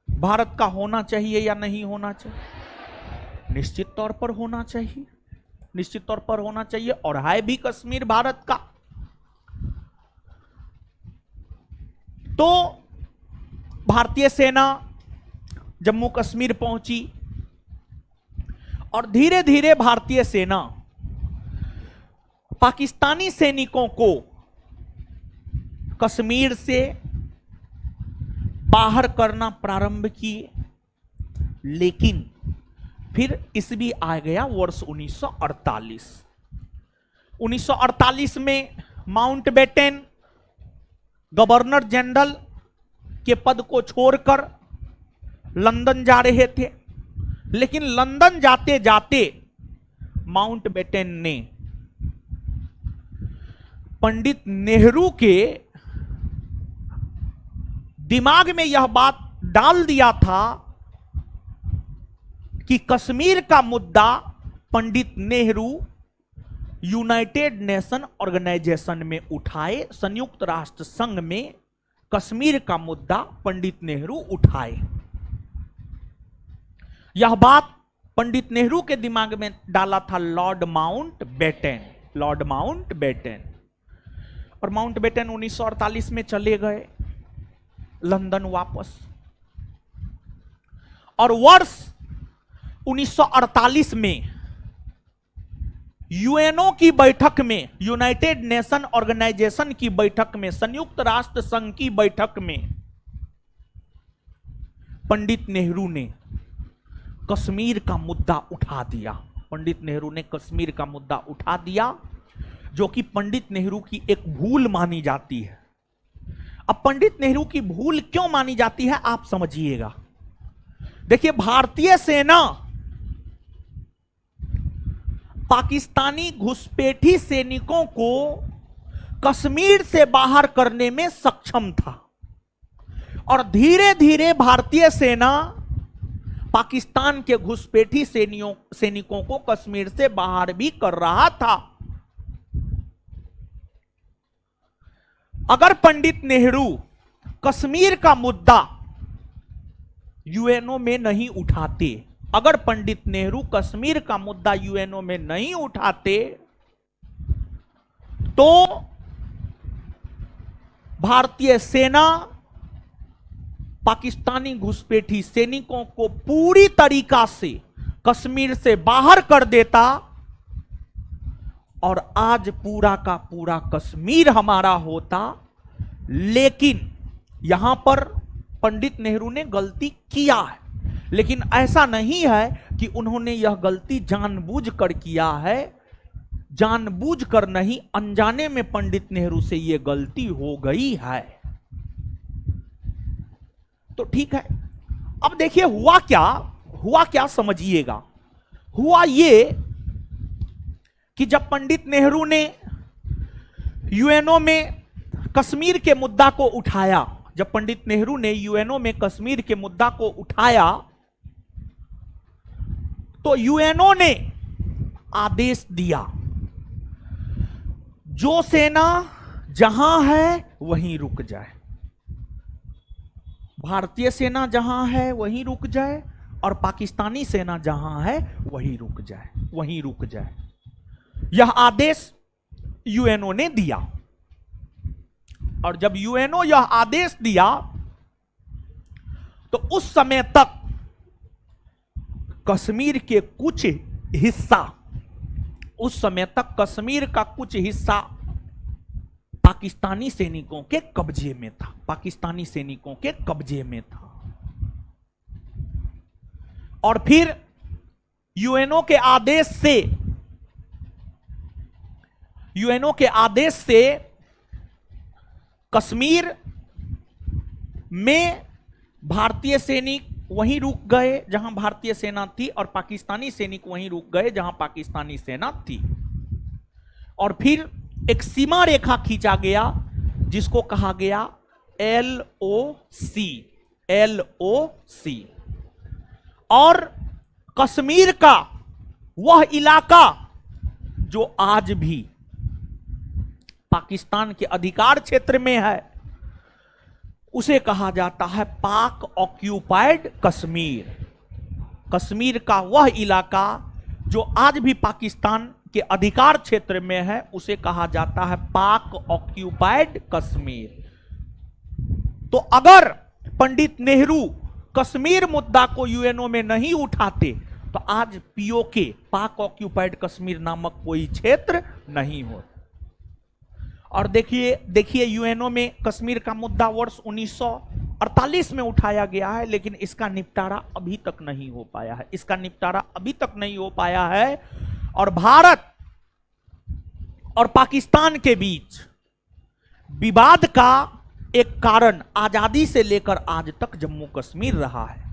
भारत का होना चाहिए या नहीं होना चाहिए? निश्चित तौर पर होना चाहिए, निश्चित तौर पर होना चाहिए, और है भी कश्मीर भारत का। तो भारतीय सेना जम्मू कश्मीर पहुंची और धीरे धीरे भारतीय सेना पाकिस्तानी सैनिकों को कश्मीर से बाहर करना प्रारंभ किए। लेकिन फिर ईस्वी आ गया वर्ष 1948। 1948 में माउंटबेटन गवर्नर जनरल के पद को छोड़कर लंदन जा रहे थे, लेकिन लंदन जाते जाते माउंटबेटन ने पंडित नेहरू के दिमाग में यह बात डाल दिया था कि कश्मीर का मुद्दा Pandit Nehru United nation organisation में उठाए, संयुक्त राष्ट्र संघ में कश्मीर का मुद्दा पंडित नेहरू उठाए। यह बात पंडित नेहरू के दिमाग में डाला था लॉर्ड माउंटबेटन। लॉर्ड माउंटबेटन और माउंटबेटन 1948 में चले गए लंदन वापस, और वर्ष 1948 में यूएनओ की बैठक में, यूनाइटेड नेशन ऑर्गेनाइजेशन की बैठक में, संयुक्त राष्ट्र संघ की बैठक में पंडित नेहरू ने कश्मीर का मुद्दा उठा दिया। पंडित नेहरू ने कश्मीर का मुद्दा उठा दिया, जो कि पंडित नेहरू की एक भूल मानी जाती है। अब पंडित नेहरू की भूल क्यों मानी जाती है आप समझिएगा। देखिए, भारतीय सेना पाकिस्तानी घुसपैठी सैनिकों को कश्मीर से बाहर करने में सक्षम था, और धीरे धीरे भारतीय सेना पाकिस्तान के घुसपैठी सैनिकों को कश्मीर से बाहर भी कर रहा था। अगर पंडित नेहरू कश्मीर का मुद्दा यूएनओ में नहीं उठाते, अगर पंडित नेहरू कश्मीर का मुद्दा यूएनओ में नहीं उठाते, तो भारतीय सेना पाकिस्तानी घुसपैठी सैनिकों को पूरी तरीका से कश्मीर से बाहर कर देता, और आज पूरा का पूरा कश्मीर हमारा होता। लेकिन यहां पर पंडित नेहरू ने गलती किया है, लेकिन ऐसा नहीं है कि उन्होंने यह गलती जानबूझकर किया है। जानबूझकर नहीं, अनजाने में पंडित नेहरू से यह गलती हो गई है। तो ठीक है, अब देखिए हुआ क्या समझिएगा। हुआ ये कि जब पंडित नेहरू ने यूएनओ में कश्मीर के मुद्दा को उठाया, जब पंडित नेहरू ने यूएनओ में कश्मीर के मुद्दा को उठाया, तो यूएनओ ने आदेश दिया, जो सेना जहां है वहीं रुक जाए, भारतीय सेना जहां है वहीं रुक जाए, और पाकिस्तानी सेना जहां है वहीं रुक जाए। यह आदेश यूएनओ ने दिया, और जब यूएनओ यह आदेश दिया, तो उस समय तक कश्मीर के कुछ हिस्सा, उस समय तक कश्मीर का कुछ हिस्सा पाकिस्तानी सैनिकों के कब्जे में था, पाकिस्तानी सैनिकों के कब्जे में था। और फिर यूएनओ के आदेश से कश्मीर में भारतीय सैनिक वहीं रुक गए जहां भारतीय सेना थी, और पाकिस्तानी सैनिक वहीं रुक गए जहां पाकिस्तानी सेना थी। और फिर एक सीमा रेखा खींचा गया, जिसको कहा गया LOC। और कश्मीर का वह इलाका जो आज भी पाकिस्तान के अधिकार क्षेत्र में है, उसे कहा जाता है पाक ऑक्यूपाइड कश्मीर। कश्मीर का वह इलाका जो आज भी पाकिस्तान के अधिकार क्षेत्र में है, उसे कहा जाता है पाक ऑक्यूपाइड कश्मीर। तो अगर पंडित नेहरू कश्मीर मुद्दा को यूएनओ में नहीं उठाते, तो आज पीओके, पाक ऑक्यूपाइड कश्मीर नामक कोई क्षेत्र नहीं होता। और देखिए यूएनओ में कश्मीर का मुद्दा वर्ष 1948 में उठाया गया है, लेकिन इसका निपटारा अभी तक नहीं हो पाया है। और भारत और पाकिस्तान के बीच विवाद का एक कारण आजादी से लेकर आज तक जम्मू कश्मीर रहा है।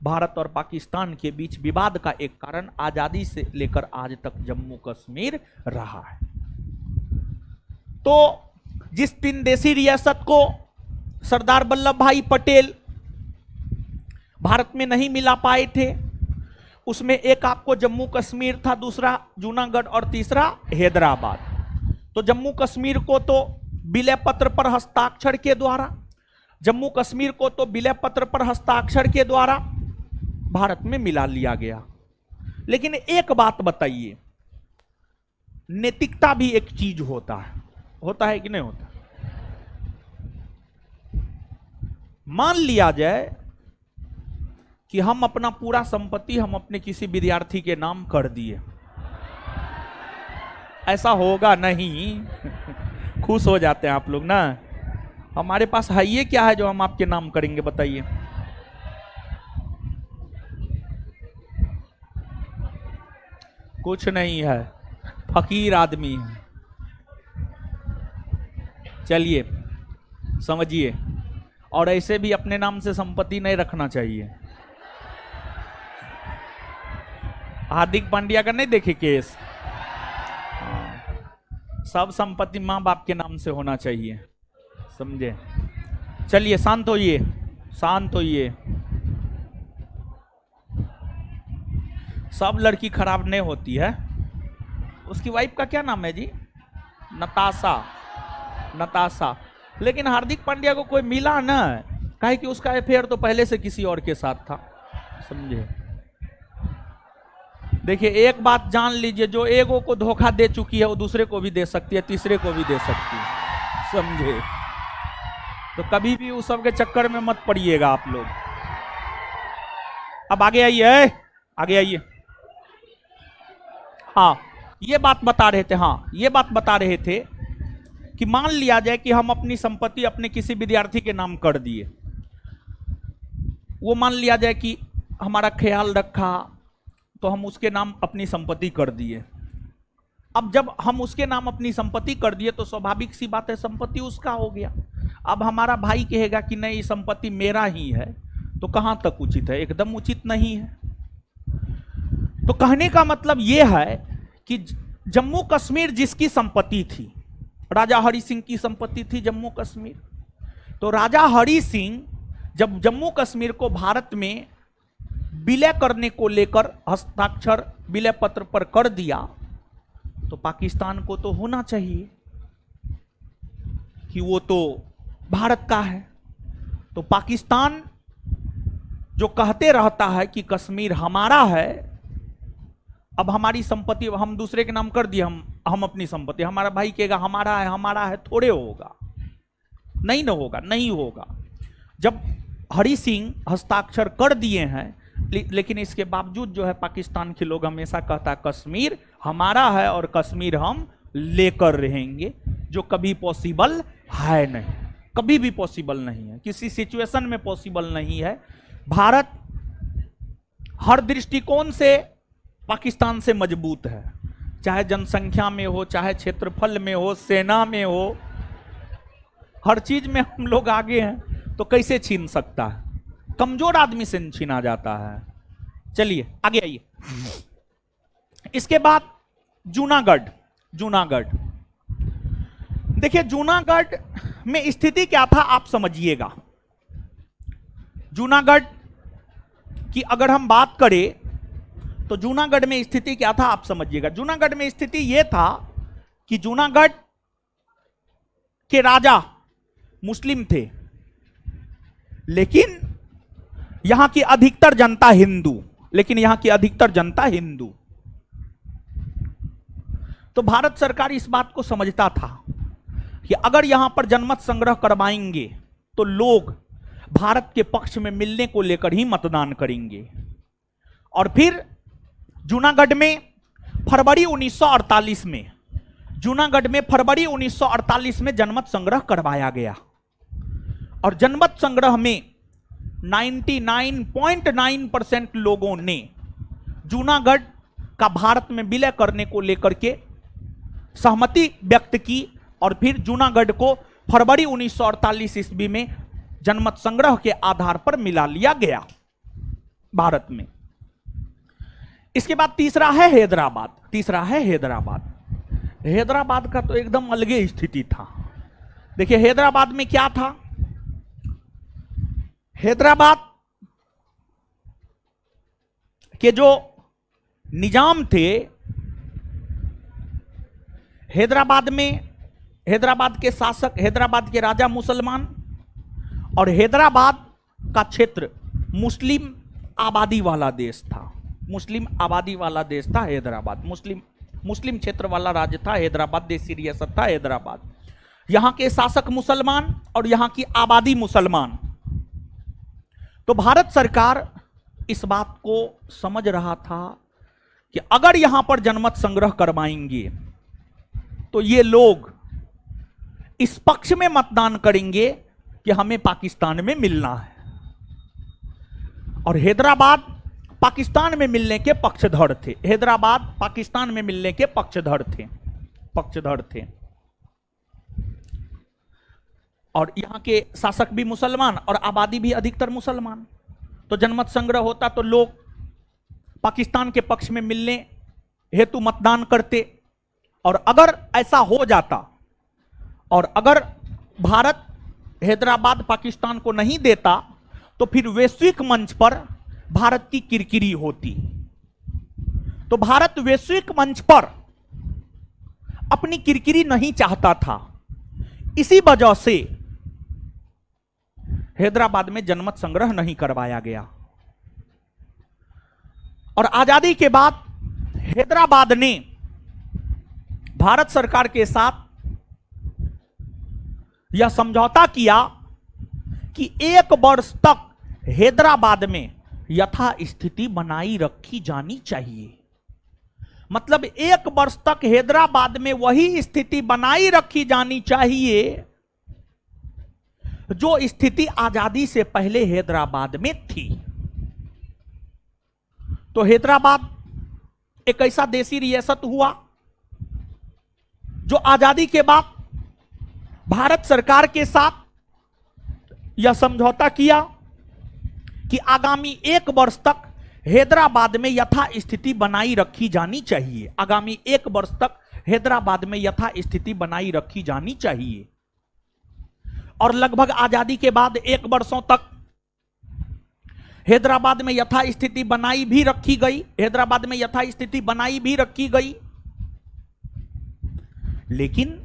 भारत और पाकिस्तान के बीच विवाद का एक कारण आजादी से लेकर आज तक जम्मू कश्मीर रहा है। तो जिस 3 देशी रियासत को सरदार वल्लभ भाई पटेल भारत में नहीं मिला पाए थे। उसमें एक आपको जम्मू कश्मीर था, दूसरा जूनागढ़ और तीसरा हैदराबाद। तो जम्मू कश्मीर को तो विलय पत्र पर हस्ताक्षर के द्वारा भारत में मिला लिया गया। लेकिन एक बात बताइए, नैतिकता भी एक चीज होता है कि नहीं होता? मान लिया जाए कि हम अपना पूरा संपत्ति हम अपने किसी विद्यार्थी के नाम कर दिए, ऐसा होगा नहीं। खुश हो जाते हैं आप लोग ना। हमारे पास है ये क्या है जो हम आपके नाम करेंगे, बताइए? कुछ नहीं है, फकीर आदमी है। चलिए समझिए, और ऐसे भी अपने नाम से संपत्ति नहीं रखना चाहिए। हार्दिक पांड्या का नहीं देखे केस? सब संपत्ति मां बाप के नाम से होना चाहिए, समझे? चलिए शांत होइए, शांत होइए। सब लड़की खराब नहीं होती है। उसकी वाइफ का क्या नाम है जी? नताशा। लेकिन हार्दिक पांड्या को कोई मिला ना, काहे कि उसका अफेयर तो पहले से किसी और के साथ था, समझे? देखिए एक बात जान लीजिए, जो एगो को धोखा दे चुकी है वो दूसरे को भी दे सकती है, तीसरे को भी दे सकती है, समझे? तो कभी भी उस सब के चक्कर में मत पड़िएगा आप लोग। अब आगे आइए, आगे आइए। हाँ ये बात बता रहे थे कि मान लिया जाए कि हम अपनी संपत्ति अपने किसी विद्यार्थी के नाम कर दिए। वो मान लिया जाए कि हमारा ख्याल रखा, तो हम उसके नाम अपनी संपत्ति कर दिए। अब जब हम उसके नाम अपनी संपत्ति कर दिए तो स्वाभाविक सी बात है, संपत्ति उसका हो गया। अब हमारा भाई कहेगा कि नहीं संपत्ति मेरा ही है, तो कहां तक उचित है? एकदम उचित नहीं है। तो कहने का मतलब यह है कि जम्मू कश्मीर जिसकी संपत्ति थी, राजा हरि सिंह की संपत्ति थी जम्मू कश्मीर, तो राजा हरि सिंह जब जम्मू कश्मीर को भारत में विलय करने को लेकर हस्ताक्षर विलय पत्र पर कर दिया, तो पाकिस्तान को तो होना चाहिए कि वो तो भारत का है। तो पाकिस्तान जो कहते रहता है कि कश्मीर हमारा है, अब हमारी संपत्ति हम दूसरे के नाम कर दिए, हम अपनी संपत्ति, हमारा भाई कहेगा हमारा है, थोड़े होगा, नहीं ना होगा, नहीं होगा। जब हरि सिंह हस्ताक्षर कर दिए हैं, लेकिन इसके बावजूद जो है पाकिस्तान के लोग हमेशा कहता है कश्मीर हमारा है और कश्मीर हम लेकर रहेंगे, जो कभी पॉसिबल है नहीं, कभी भी पॉसिबल नहीं है, किसी सिचुएशन में पॉसिबल नहीं है। भारत हर दृष्टिकोण से पाकिस्तान से मजबूत है, चाहे जनसंख्या में हो, चाहे क्षेत्रफल में हो, सेना में हो, हर चीज में हम लोग आगे हैं। तो कैसे छीन सकता है? कमजोर आदमी से छीना जाता है। चलिए आगे आइए। इसके बाद जूनागढ़ देखिए, जूनागढ़ में स्थिति क्या था आप समझिएगा। जूनागढ़ की अगर हम बात करें तो जूनागढ़ में स्थिति क्या था आप समझिएगा। जूनागढ़ में स्थिति यह था कि जूनागढ़ के राजा मुस्लिम थे, लेकिन यहां की अधिकतर जनता हिंदू, तो भारत सरकार इस बात को समझता था कि अगर यहां पर जनमत संग्रह करवाएंगे तो लोग भारत के पक्ष में मिलने को लेकर ही मतदान करेंगे। और फिर जूनागढ़ में फरवरी 1948 में जनमत संग्रह करवाया गया, और जनमत संग्रह में 99.9% लोगों ने जूनागढ़ का भारत में विलय करने को लेकर के सहमति व्यक्त की, और फिर जूनागढ़ को फरवरी 1948 ईस्वी में जनमत संग्रह के आधार पर मिला लिया गया भारत में। इसके बाद तीसरा है हैदराबाद। हैदराबाद का तो एकदम अलग स्थिति था। देखिए हैदराबाद में क्या था हैदराबाद के जो निजाम थे, हैदराबाद के शासक, हैदराबाद के राजा मुसलमान, और हैदराबाद का क्षेत्र मुस्लिम आबादी वाला देश था। मुस्लिम आबादी वाला देश था हैदराबाद, मुस्लिम क्षेत्र वाला राज्य था हैदराबाद, देसी रियासत था हैदराबाद। यहां के शासक मुसलमान और यहां की आबादी मुसलमान। तो भारत सरकार इस बात को समझ रहा था कि अगर यहां पर जनमत संग्रह करवाएंगे तो ये लोग इस पक्ष में मतदान करेंगे कि हमें पाकिस्तान में मिलना है, और हैदराबाद पाकिस्तान में मिलने के पक्षधर थे। हैदराबाद पाकिस्तान में मिलने के पक्षधर थे। और यहां के शासक भी मुसलमान और आबादी भी अधिकतर मुसलमान। तो जनमत संग्रह होता तो लोग पाकिस्तान के पक्ष में मिलने हेतु मतदान करते, और अगर ऐसा हो जाता और अगर भारत हैदराबाद पाकिस्तान को नहीं देता तो फिर वैश्विक मंच पर भारत की किरकिरी होती। तो भारत वैश्विक मंच पर अपनी किरकिरी नहीं चाहता था। इसी वजह से हैदराबाद में जनमत संग्रह नहीं करवाया गया। और आजादी के बाद हैदराबाद ने भारत सरकार के साथ यह समझौता किया कि 1 वर्ष तक हैदराबाद में यथास्थिति बनाई रखी जानी चाहिए। मतलब 1 वर्ष तक हैदराबाद में वही स्थिति बनाई रखी जानी चाहिए जो स्थिति आजादी से पहले हैदराबाद में थी। तो हैदराबाद एक ऐसा देसी रियासत हुआ जो आजादी के बाद भारत सरकार के साथ यह समझौता किया कि आगामी 1 वर्ष तक हैदराबाद में यथास्थिति बनाई रखी जानी चाहिए। आगामी 1 वर्ष तक हैदराबाद में यथास्थिति बनाई रखी जानी चाहिए। और लगभग आजादी के बाद 1 वर्षों तक हैदराबाद में यथास्थिति बनाई भी रखी गई। हैदराबाद में यथास्थिति बनाई भी रखी गई। लेकिन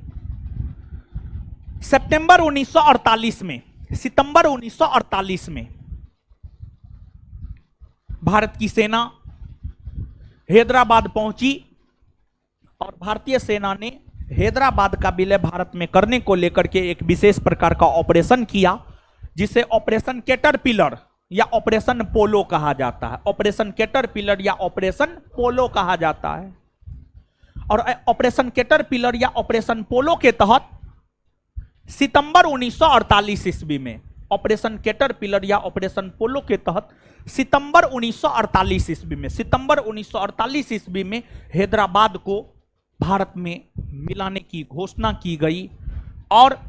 सितंबर 1948 में भारत की सेना हैदराबाद पहुंची और भारतीय सेना ने हैदराबाद का विलय भारत में करने को लेकर के एक विशेष प्रकार का ऑपरेशन किया, जिसे ऑपरेशन कैटरपिलर या ऑपरेशन पोलो कहा जाता है। ऑपरेशन कैटरपिलर या ऑपरेशन पोलो कहा जाता है। और ऑपरेशन कैटरपिलर या ऑपरेशन पोलो के तहत सितंबर 1948 ईस्वी में, ऑपरेशन कैटरपिलर या ऑपरेशन पोलो के तहत सितंबर 1948 ईस्वी में हैदराबाद को भारत में मिलाने की घोषणा की गई। और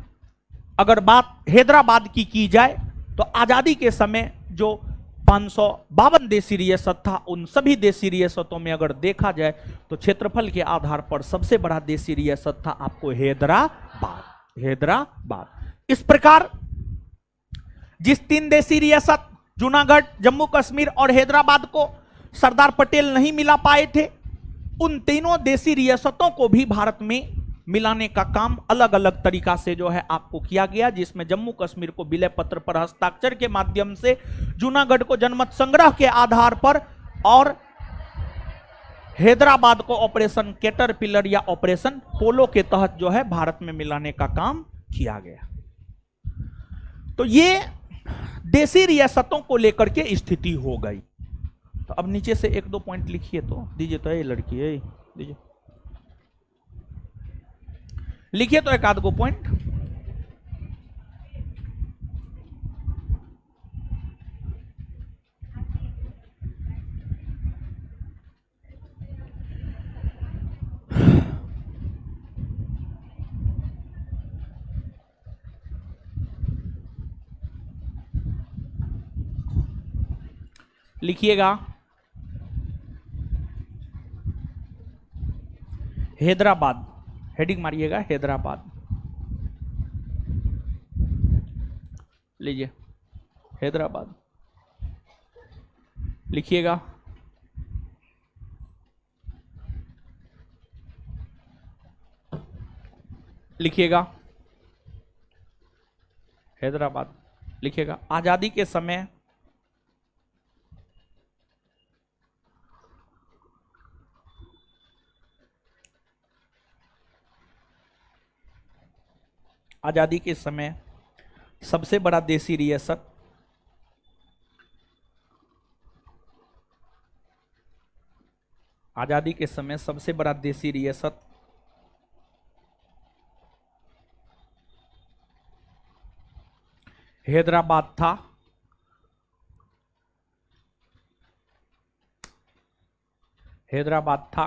अगर बात हैदराबाद की जाए तो आजादी के समय जो 552 देसी रियासत था, उन सभी देसी रियासतों में अगर देखा जाए तो क्षेत्रफल के आधार पर सबसे बड़ा देसी रियासत था आपको हैदराबाद। इस प्रकार जिस 3 देसी रियासत जूनागढ़, जम्मू कश्मीर और हैदराबाद को सरदार पटेल नहीं मिला पाए थे, उन तीनों देसी रियासतों को भी भारत में मिलाने का काम अलग अलग तरीका से जो है आपको किया गया, जिसमें जम्मू कश्मीर को विलय पत्र पर हस्ताक्षर के माध्यम से, जूनागढ़ को जनमत संग्रह के आधार पर और हैदराबाद को ऑपरेशन कैटरपिलर या ऑपरेशन पोलो के तहत जो है भारत में मिलाने का काम किया गया। तो ये देसी रियासतों को लेकर के स्थिति हो गई। तो अब नीचे से 1-2 पॉइंट लिखिए तो दीजिए। तो ये लड़की है, दीजिए, लिखिए तो 1-2 पॉइंट। लिखिएगा हैदराबाद, हेडिंग मारिएगा हैदराबाद, लीजिए। हैदराबाद। लिखिएगा। लिखिएगा हैदराबाद। लिखिएगा। आजादी के समय आजादी के समय सबसे बड़ा देसी रियासत आजादी के समय सबसे बड़ा देसी रियासत हैदराबाद था। हैदराबाद था।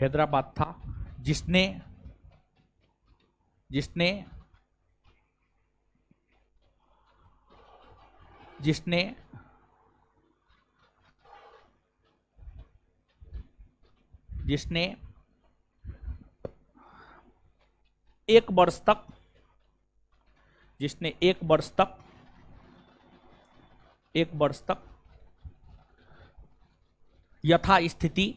हैदराबाद था जिसने जिसने जिसने जिसने एक वर्ष तक जिसने एक वर्ष तक यथास्थिति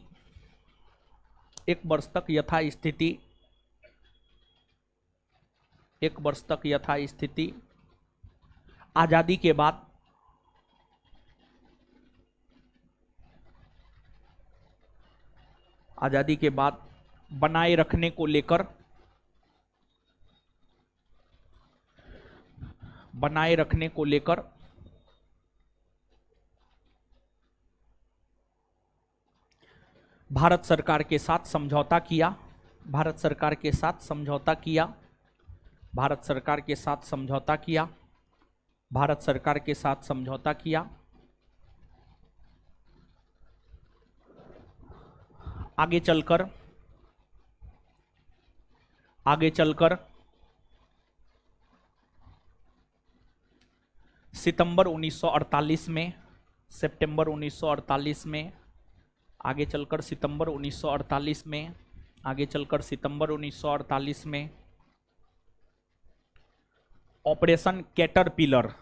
एक वर्ष तक यथास्थिति आजादी के बाद बनाए रखने को लेकर भारत सरकार के साथ समझौता किया। भारत सरकार के साथ समझौता किया। भारत सरकार के साथ समझौता किया। भारत सरकार के साथ समझौता किया। आगे चलकर सितंबर 1948 में सितंबर 1948 में आगे चलकर सितंबर 1948 में आगे चलकर सितंबर 1948 में ऑपरेशन कैटरपिलर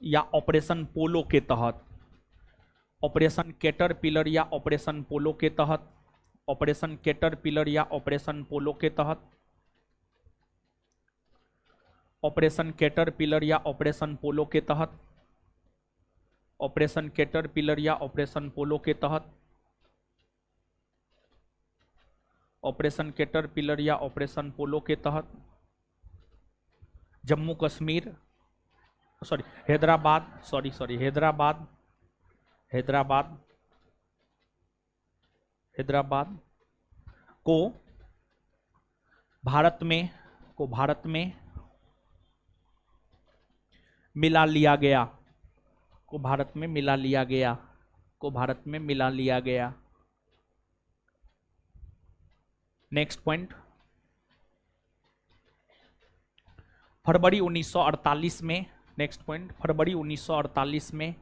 या ऑपरेशन पोलो के तहत ऑपरेशन कैटरपिलर या ऑपरेशन पोलो के तहत ऑपरेशन कैटरपिलर या ऑपरेशन पोलो के तहत ऑपरेशन कैटरपिलर या ऑपरेशन पोलो के तहत ऑपरेशन कैटरपिलर या ऑपरेशन पोलो के तहत ऑपरेशन कैटरपिलर या ऑपरेशन पोलो के तहत जम्मू कश्मीर हैदराबाद को भारत में मिला लिया गया। नेक्स्ट पॉइंट, फरवरी 1948 में नेक्स्ट पॉइंट फरवरी 1948 में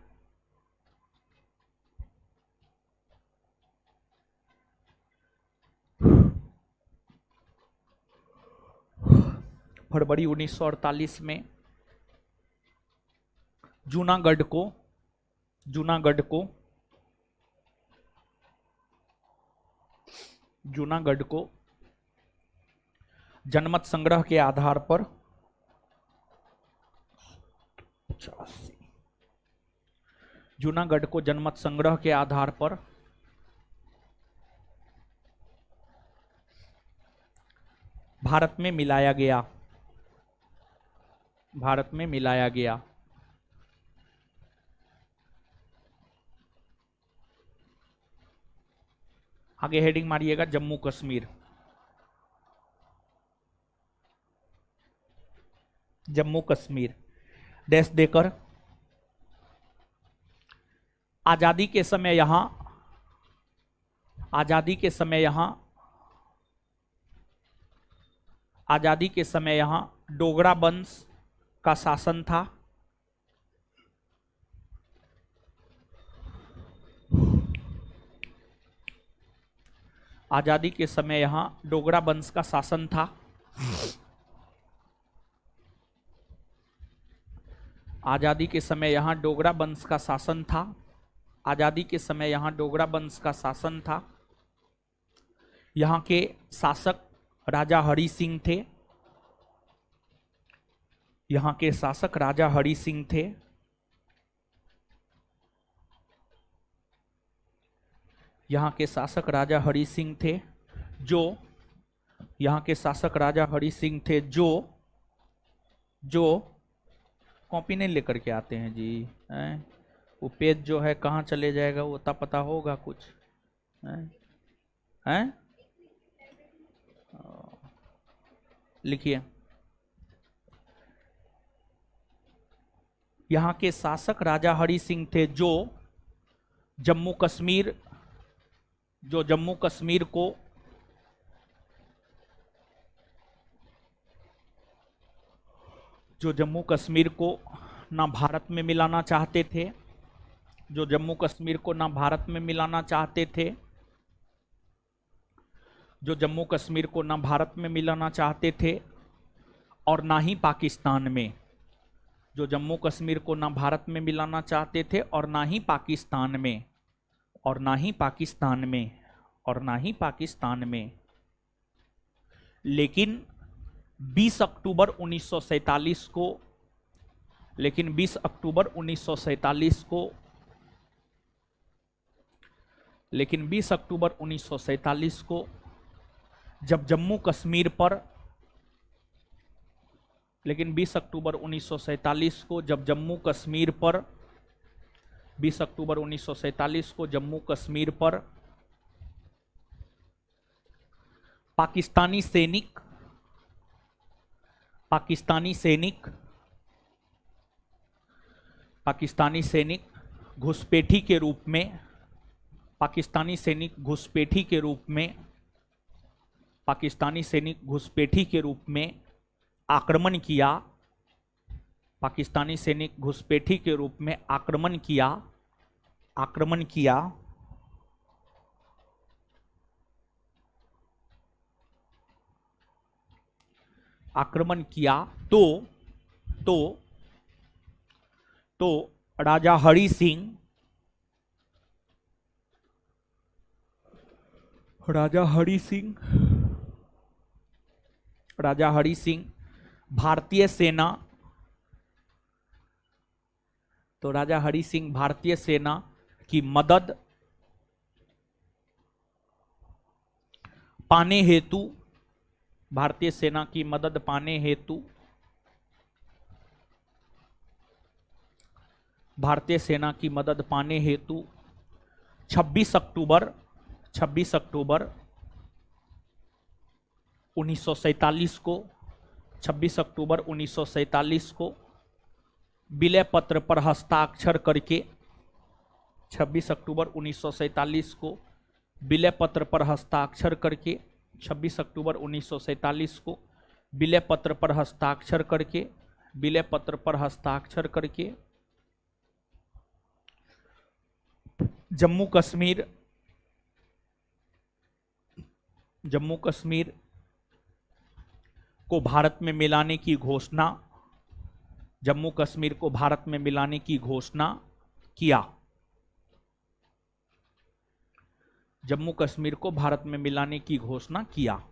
फरवरी 1948 में जूनागढ़ को जनमत संग्रह के आधार पर जूनागढ़ को जनमत संग्रह के आधार पर भारत में मिलाया गया। आगे हेडिंग मारिएगा जम्मू कश्मीर। जम्मू कश्मीर डैश देकर आजादी के समय यहां डोगरा वंश का शासन था। आजादी के समय यहां डोगरा वंश का शासन था। आजादी के समय यहाँ डोगरा वंश का शासन था। आजादी के समय यहाँ डोगरा वंश का शासन था। यहाँ के शासक राजा हरि सिंह थे। यहाँ के शासक राजा हरि सिंह थे। यहाँ के शासक राजा हरि सिंह थे जो यहाँ के शासक राजा हरि सिंह थे जो कॉपी नहीं लेकर के आते हैं जी, हैं? वो पेज जो है कहाँ चले जाएगा, वो पता होगा कुछ, हैं? लिखिए, यहाँ के शासक राजा हरि सिंह थे जो जम्मू कश्मीर को ना भारत में मिलाना चाहते थे, जो जम्मू कश्मीर को ना भारत में मिलाना चाहते थे, जो जम्मू कश्मीर को ना भारत में मिलाना चाहते थे और ना ही पाकिस्तान में, जो जम्मू कश्मीर को ना भारत में मिलाना चाहते थे और ना ही पाकिस्तान में, और ना ही पाकिस्तान में, और ना ही पाकिस्तान में। लेकिन 20 अक्टूबर 1947 को, लेकिन 20 अक्टूबर 1947 को, लेकिन 20 अक्टूबर 1947 को जब जम्मू कश्मीर पर, लेकिन 20 अक्टूबर 1947 को जब जम्मू कश्मीर पर, 20 अक्टूबर 1947 को जम्मू कश्मीर पर पाकिस्तानी सैनिक घुसपैठी के रूप में, पाकिस्तानी सैनिक घुसपैठी के रूप में, पाकिस्तानी सैनिक घुसपैठी के रूप में आक्रमण किया, पाकिस्तानी सैनिक घुसपैठी के रूप में आक्रमण किया, तो राजा हरि सिंह भारतीय सेना, तो राजा हरि सिंह भारतीय सेना की मदद पाने हेतु, भारतीय सेना की मदद पाने हेतु, भारतीय सेना की मदद पाने हेतु 26 अक्टूबर 1947 को, 26 अक्टूबर 1947 को विलय पत्र पर हस्ताक्षर करके, 26 अक्टूबर 1947 को विलय पत्र पर हस्ताक्षर करके, 26 अक्टूबर 1947 को विलय पत्र पर हस्ताक्षर करके, विलय पत्र पर हस्ताक्षर करके जम्मू कश्मीर को भारत में मिलाने की घोषणा, जम्मू कश्मीर को भारत में मिलाने की घोषणा किया, जम्मू कश्मीर को भारत में मिलाने की घोषणा किया,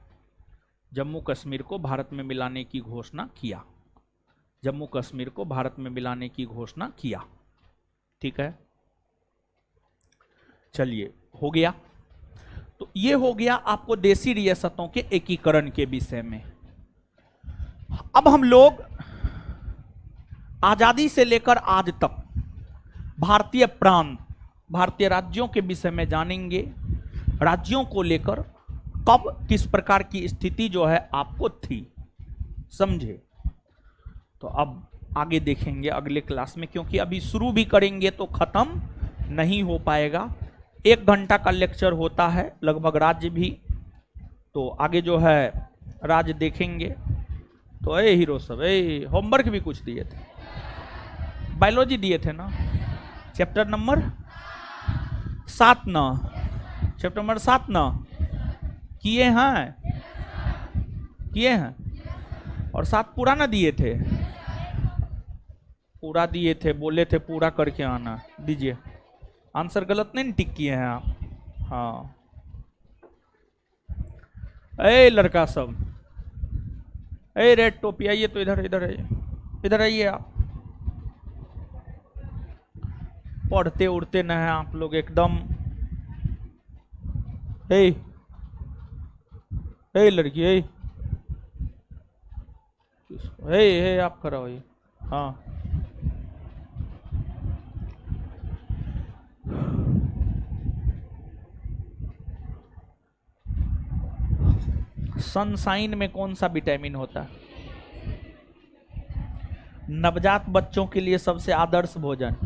जम्मू कश्मीर को भारत में मिलाने की घोषणा किया, जम्मू कश्मीर को भारत में मिलाने की घोषणा किया। ठीक है, चलिए हो गया। तो ये हो गया आपको देशी रियासतों के एकीकरण के विषय में। अब हम लोग आजादी से लेकर आज तक भारतीय प्रांत, भारतीय राज्यों के विषय में जानेंगे। राज्यों को लेकर कब किस प्रकार की स्थिति जो है आपको थी, समझे? तो अब आगे देखेंगे अगले क्लास में, क्योंकि अभी शुरू भी करेंगे तो खत्म नहीं हो पाएगा। 1 घंटा का लेक्चर होता है लगभग राज्य भी, तो आगे जो है राज्य देखेंगे। तो हीरो सब होमवर्क भी कुछ दिए थे, बायोलॉजी दिए थे ना, चैप्टर नंबर 7 ना, चैप्टर नंबर 7 ना किए हैं, और 7 पूरा ना दिए थे, पूरा दिए थे, बोले थे पूरा करके आना, दीजिए। आंसर गलत नहीं टिक किए हैं आप? हाँ। ए लड़का सब, ए रेड टोपी आइए तो इधर, इधर आइए, इधर आइए आप। पढ़ते उड़ते न है आप लोग एकदम। ए लड़की, ए आप खड़ा होइए। हाँ, सनशाइन में कौन सा विटामिन होता है? नवजात बच्चों के लिए सबसे आदर्श भोजन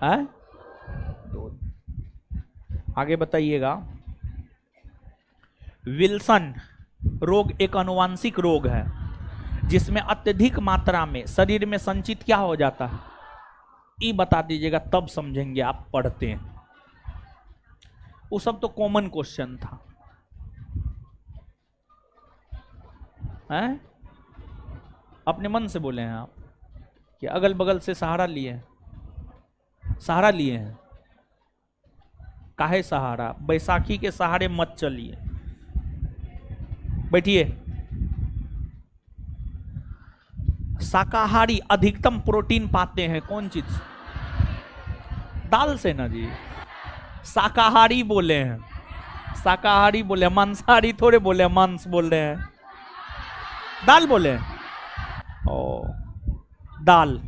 है दूध। आगे बताइएगा। विल्सन रोग एक आनुवांशिक रोग है जिसमें अत्यधिक मात्रा में शरीर में संचित क्या हो जाता है? ये बता दीजिएगा, तब समझेंगे आप पढ़ते हैं। वो सब तो कॉमन क्वेश्चन था। हैं? अपने मन से बोले हैं आप कि अगल बगल से सहारा लिए हैं? सहारा लिए हैं? काहे सहारा? बैसाखी के सहारे मत चलिए, बैठिए। शाकाहारी अधिकतम प्रोटीन पाते हैं कौन चीज? दाल से ना जी। शाकाहारी बोले हैं, शाकाहारी बोले, मांसाहारी थोड़े बोले, मांस बोल रहे हैं, दाल बोले हैं। ओ दाल।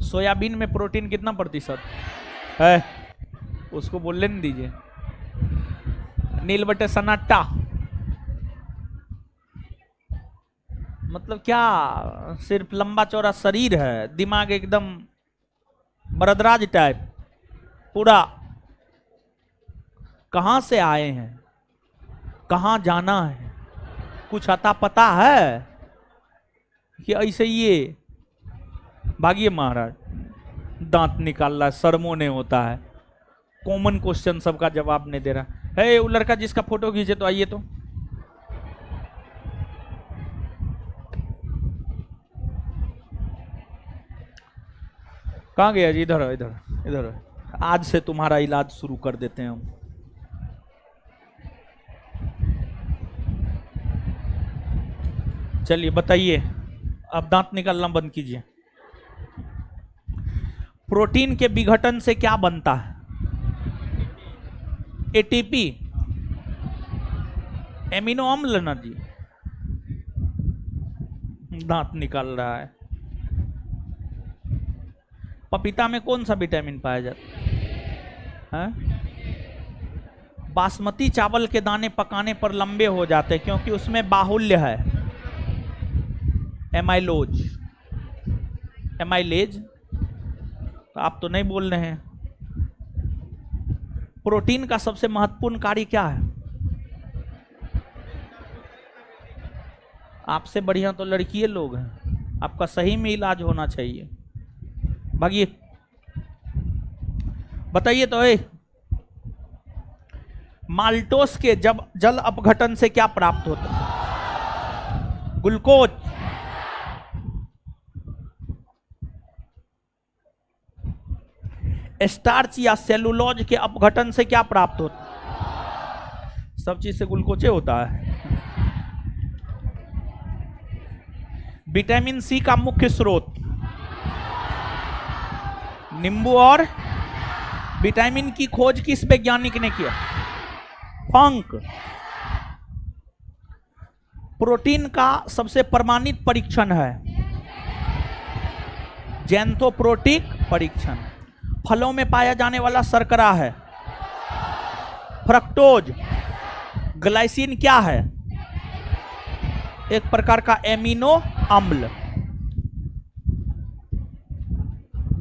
सोयाबीन में प्रोटीन कितना प्रतिशत है? उसको बोलने नहीं दीजिए। नील बटे सन्नाटा मतलब क्या? सिर्फ लंबा चौड़ा शरीर है, दिमाग एकदम बरदराज टाइप पूरा। कहां से आए हैं, कहां जाना है, कुछ अता पता है कि ऐसे ये भागिए महाराज? दांत निकाल रहा है, सरमोने होता है। कॉमन क्वेश्चन सबका जवाब नहीं दे रहा है। वो लड़का जिसका फोटो खींचे तो आइए तो। कहाँ गया जी? इधर इधर इधर। आज से तुम्हारा इलाज शुरू कर देते हैं हम। चलिए बताइए, अब दांत निकालना बंद कीजिए। प्रोटीन के विघटन से क्या बनता है? एटीपी, एमिनो अम्ल ना जी। दांत निकाल रहा है। पपीता में कौन सा विटामिन पाया जाता है? बासमती चावल के दाने पकाने पर लंबे हो जाते हैं क्योंकि उसमें बाहुल्य है, एमाइलोज, एमाइलेज। तो आप तो नहीं बोल रहे हैं। प्रोटीन का सबसे महत्वपूर्ण कार्य क्या है? आपसे बढ़िया तो लड़किए लोग हैं, आपका सही में इलाज होना चाहिए। भागिए बताइए तो। माल्टोस के जब जल अपघटन से क्या प्राप्त होता है? ग्लूकोज। स्टार्च या सेलुलोज के अपघटन से क्या प्राप्त होता है? सब चीज से ग्लूकोज होता है। विटामिन सी का मुख्य स्रोत नींबू। और विटामिन की खोज किस वैज्ञानिक ने किया? फंक। प्रोटीन का सबसे प्रमाणित परीक्षण है जेंथोप्रोटिक परीक्षण। फलों में पाया जाने वाला शर्करा है फ्रक्टोज। ग्लाइसिन क्या है? एक प्रकार का एमिनो अम्ल।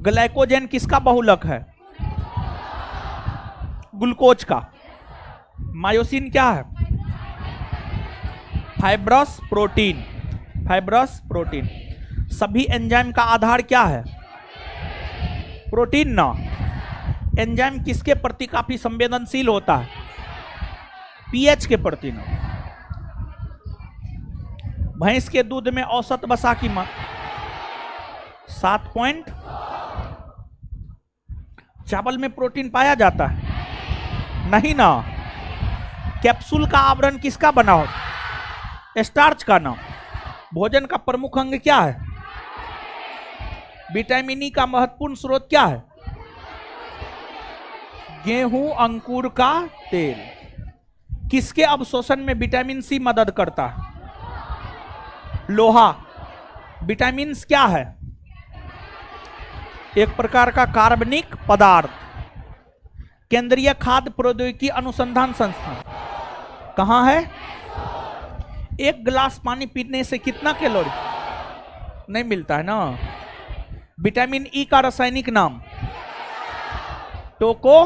ग्लाइकोजेन किसका बहुलक है? ग्लूकोज का। मायोसिन क्या है? Fibrous protein, fibrous protein. सभी एंजाइम का आधार क्या है? प्रोटीन ना। एंजाइम किसके प्रति काफी संवेदनशील होता है? पीएच के प्रति ना। भैंस के दूध में औसत वसा की मात्रा 7 पॉइंट। चावल में प्रोटीन पाया जाता है? नहीं ना। कैप्सूल का आवरण किसका बना हो? स्टार्च का ना। भोजन का प्रमुख अंग क्या है? विटामिन ई का महत्वपूर्ण स्रोत क्या है? गेहूं अंकुर का तेल। किसके अवशोषण में विटामिन सी मदद करता है? लोहा। विटामिन क्या है? एक प्रकार का कार्बनिक पदार्थ। केंद्रीय खाद्य प्रौद्योगिकी अनुसंधान संस्थान कहां है? एक गिलास पानी पीने से कितना कैलोरी? नहीं मिलता है ना। विटामिन ई का रासायनिक नाम? टोको।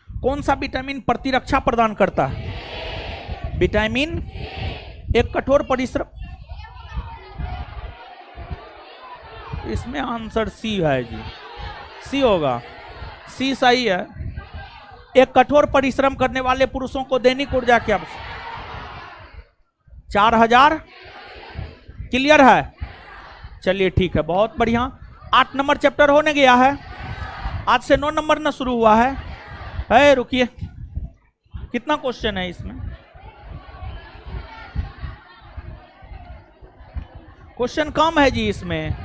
कौन सा विटामिन प्रतिरक्षा प्रदान करता है? विटामिन। एक कठोर परिश्रम। इसमें आंसर सी है जी, सी होगा, सी सही है। एक कठोर परिश्रम करने वाले पुरुषों को दैनिक ऊर्जा क्या? 4000। क्लियर है? चलिए ठीक है, बहुत बढ़िया। 8 नंबर चैप्टर होने गया है। आज से 9 नंबर न शुरू हुआ है। रुकिए, कितना क्वेश्चन है इसमें? क्वेश्चन कम है जी इसमें।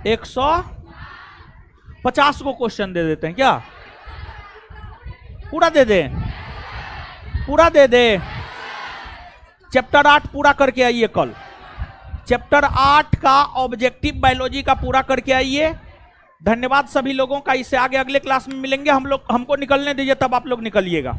150 को क्वेश्चन दे देते हैं क्या? पूरा दे दे, पूरा दे दे। चैप्टर 8 पूरा करके आइए कल। चैप्टर 8 का ऑब्जेक्टिव बायोलॉजी का पूरा करके आइए। धन्यवाद सभी लोगों का। इससे आगे अगले क्लास में मिलेंगे हम लोग। हमको निकलने दीजिए, तब आप लोग निकलिएगा।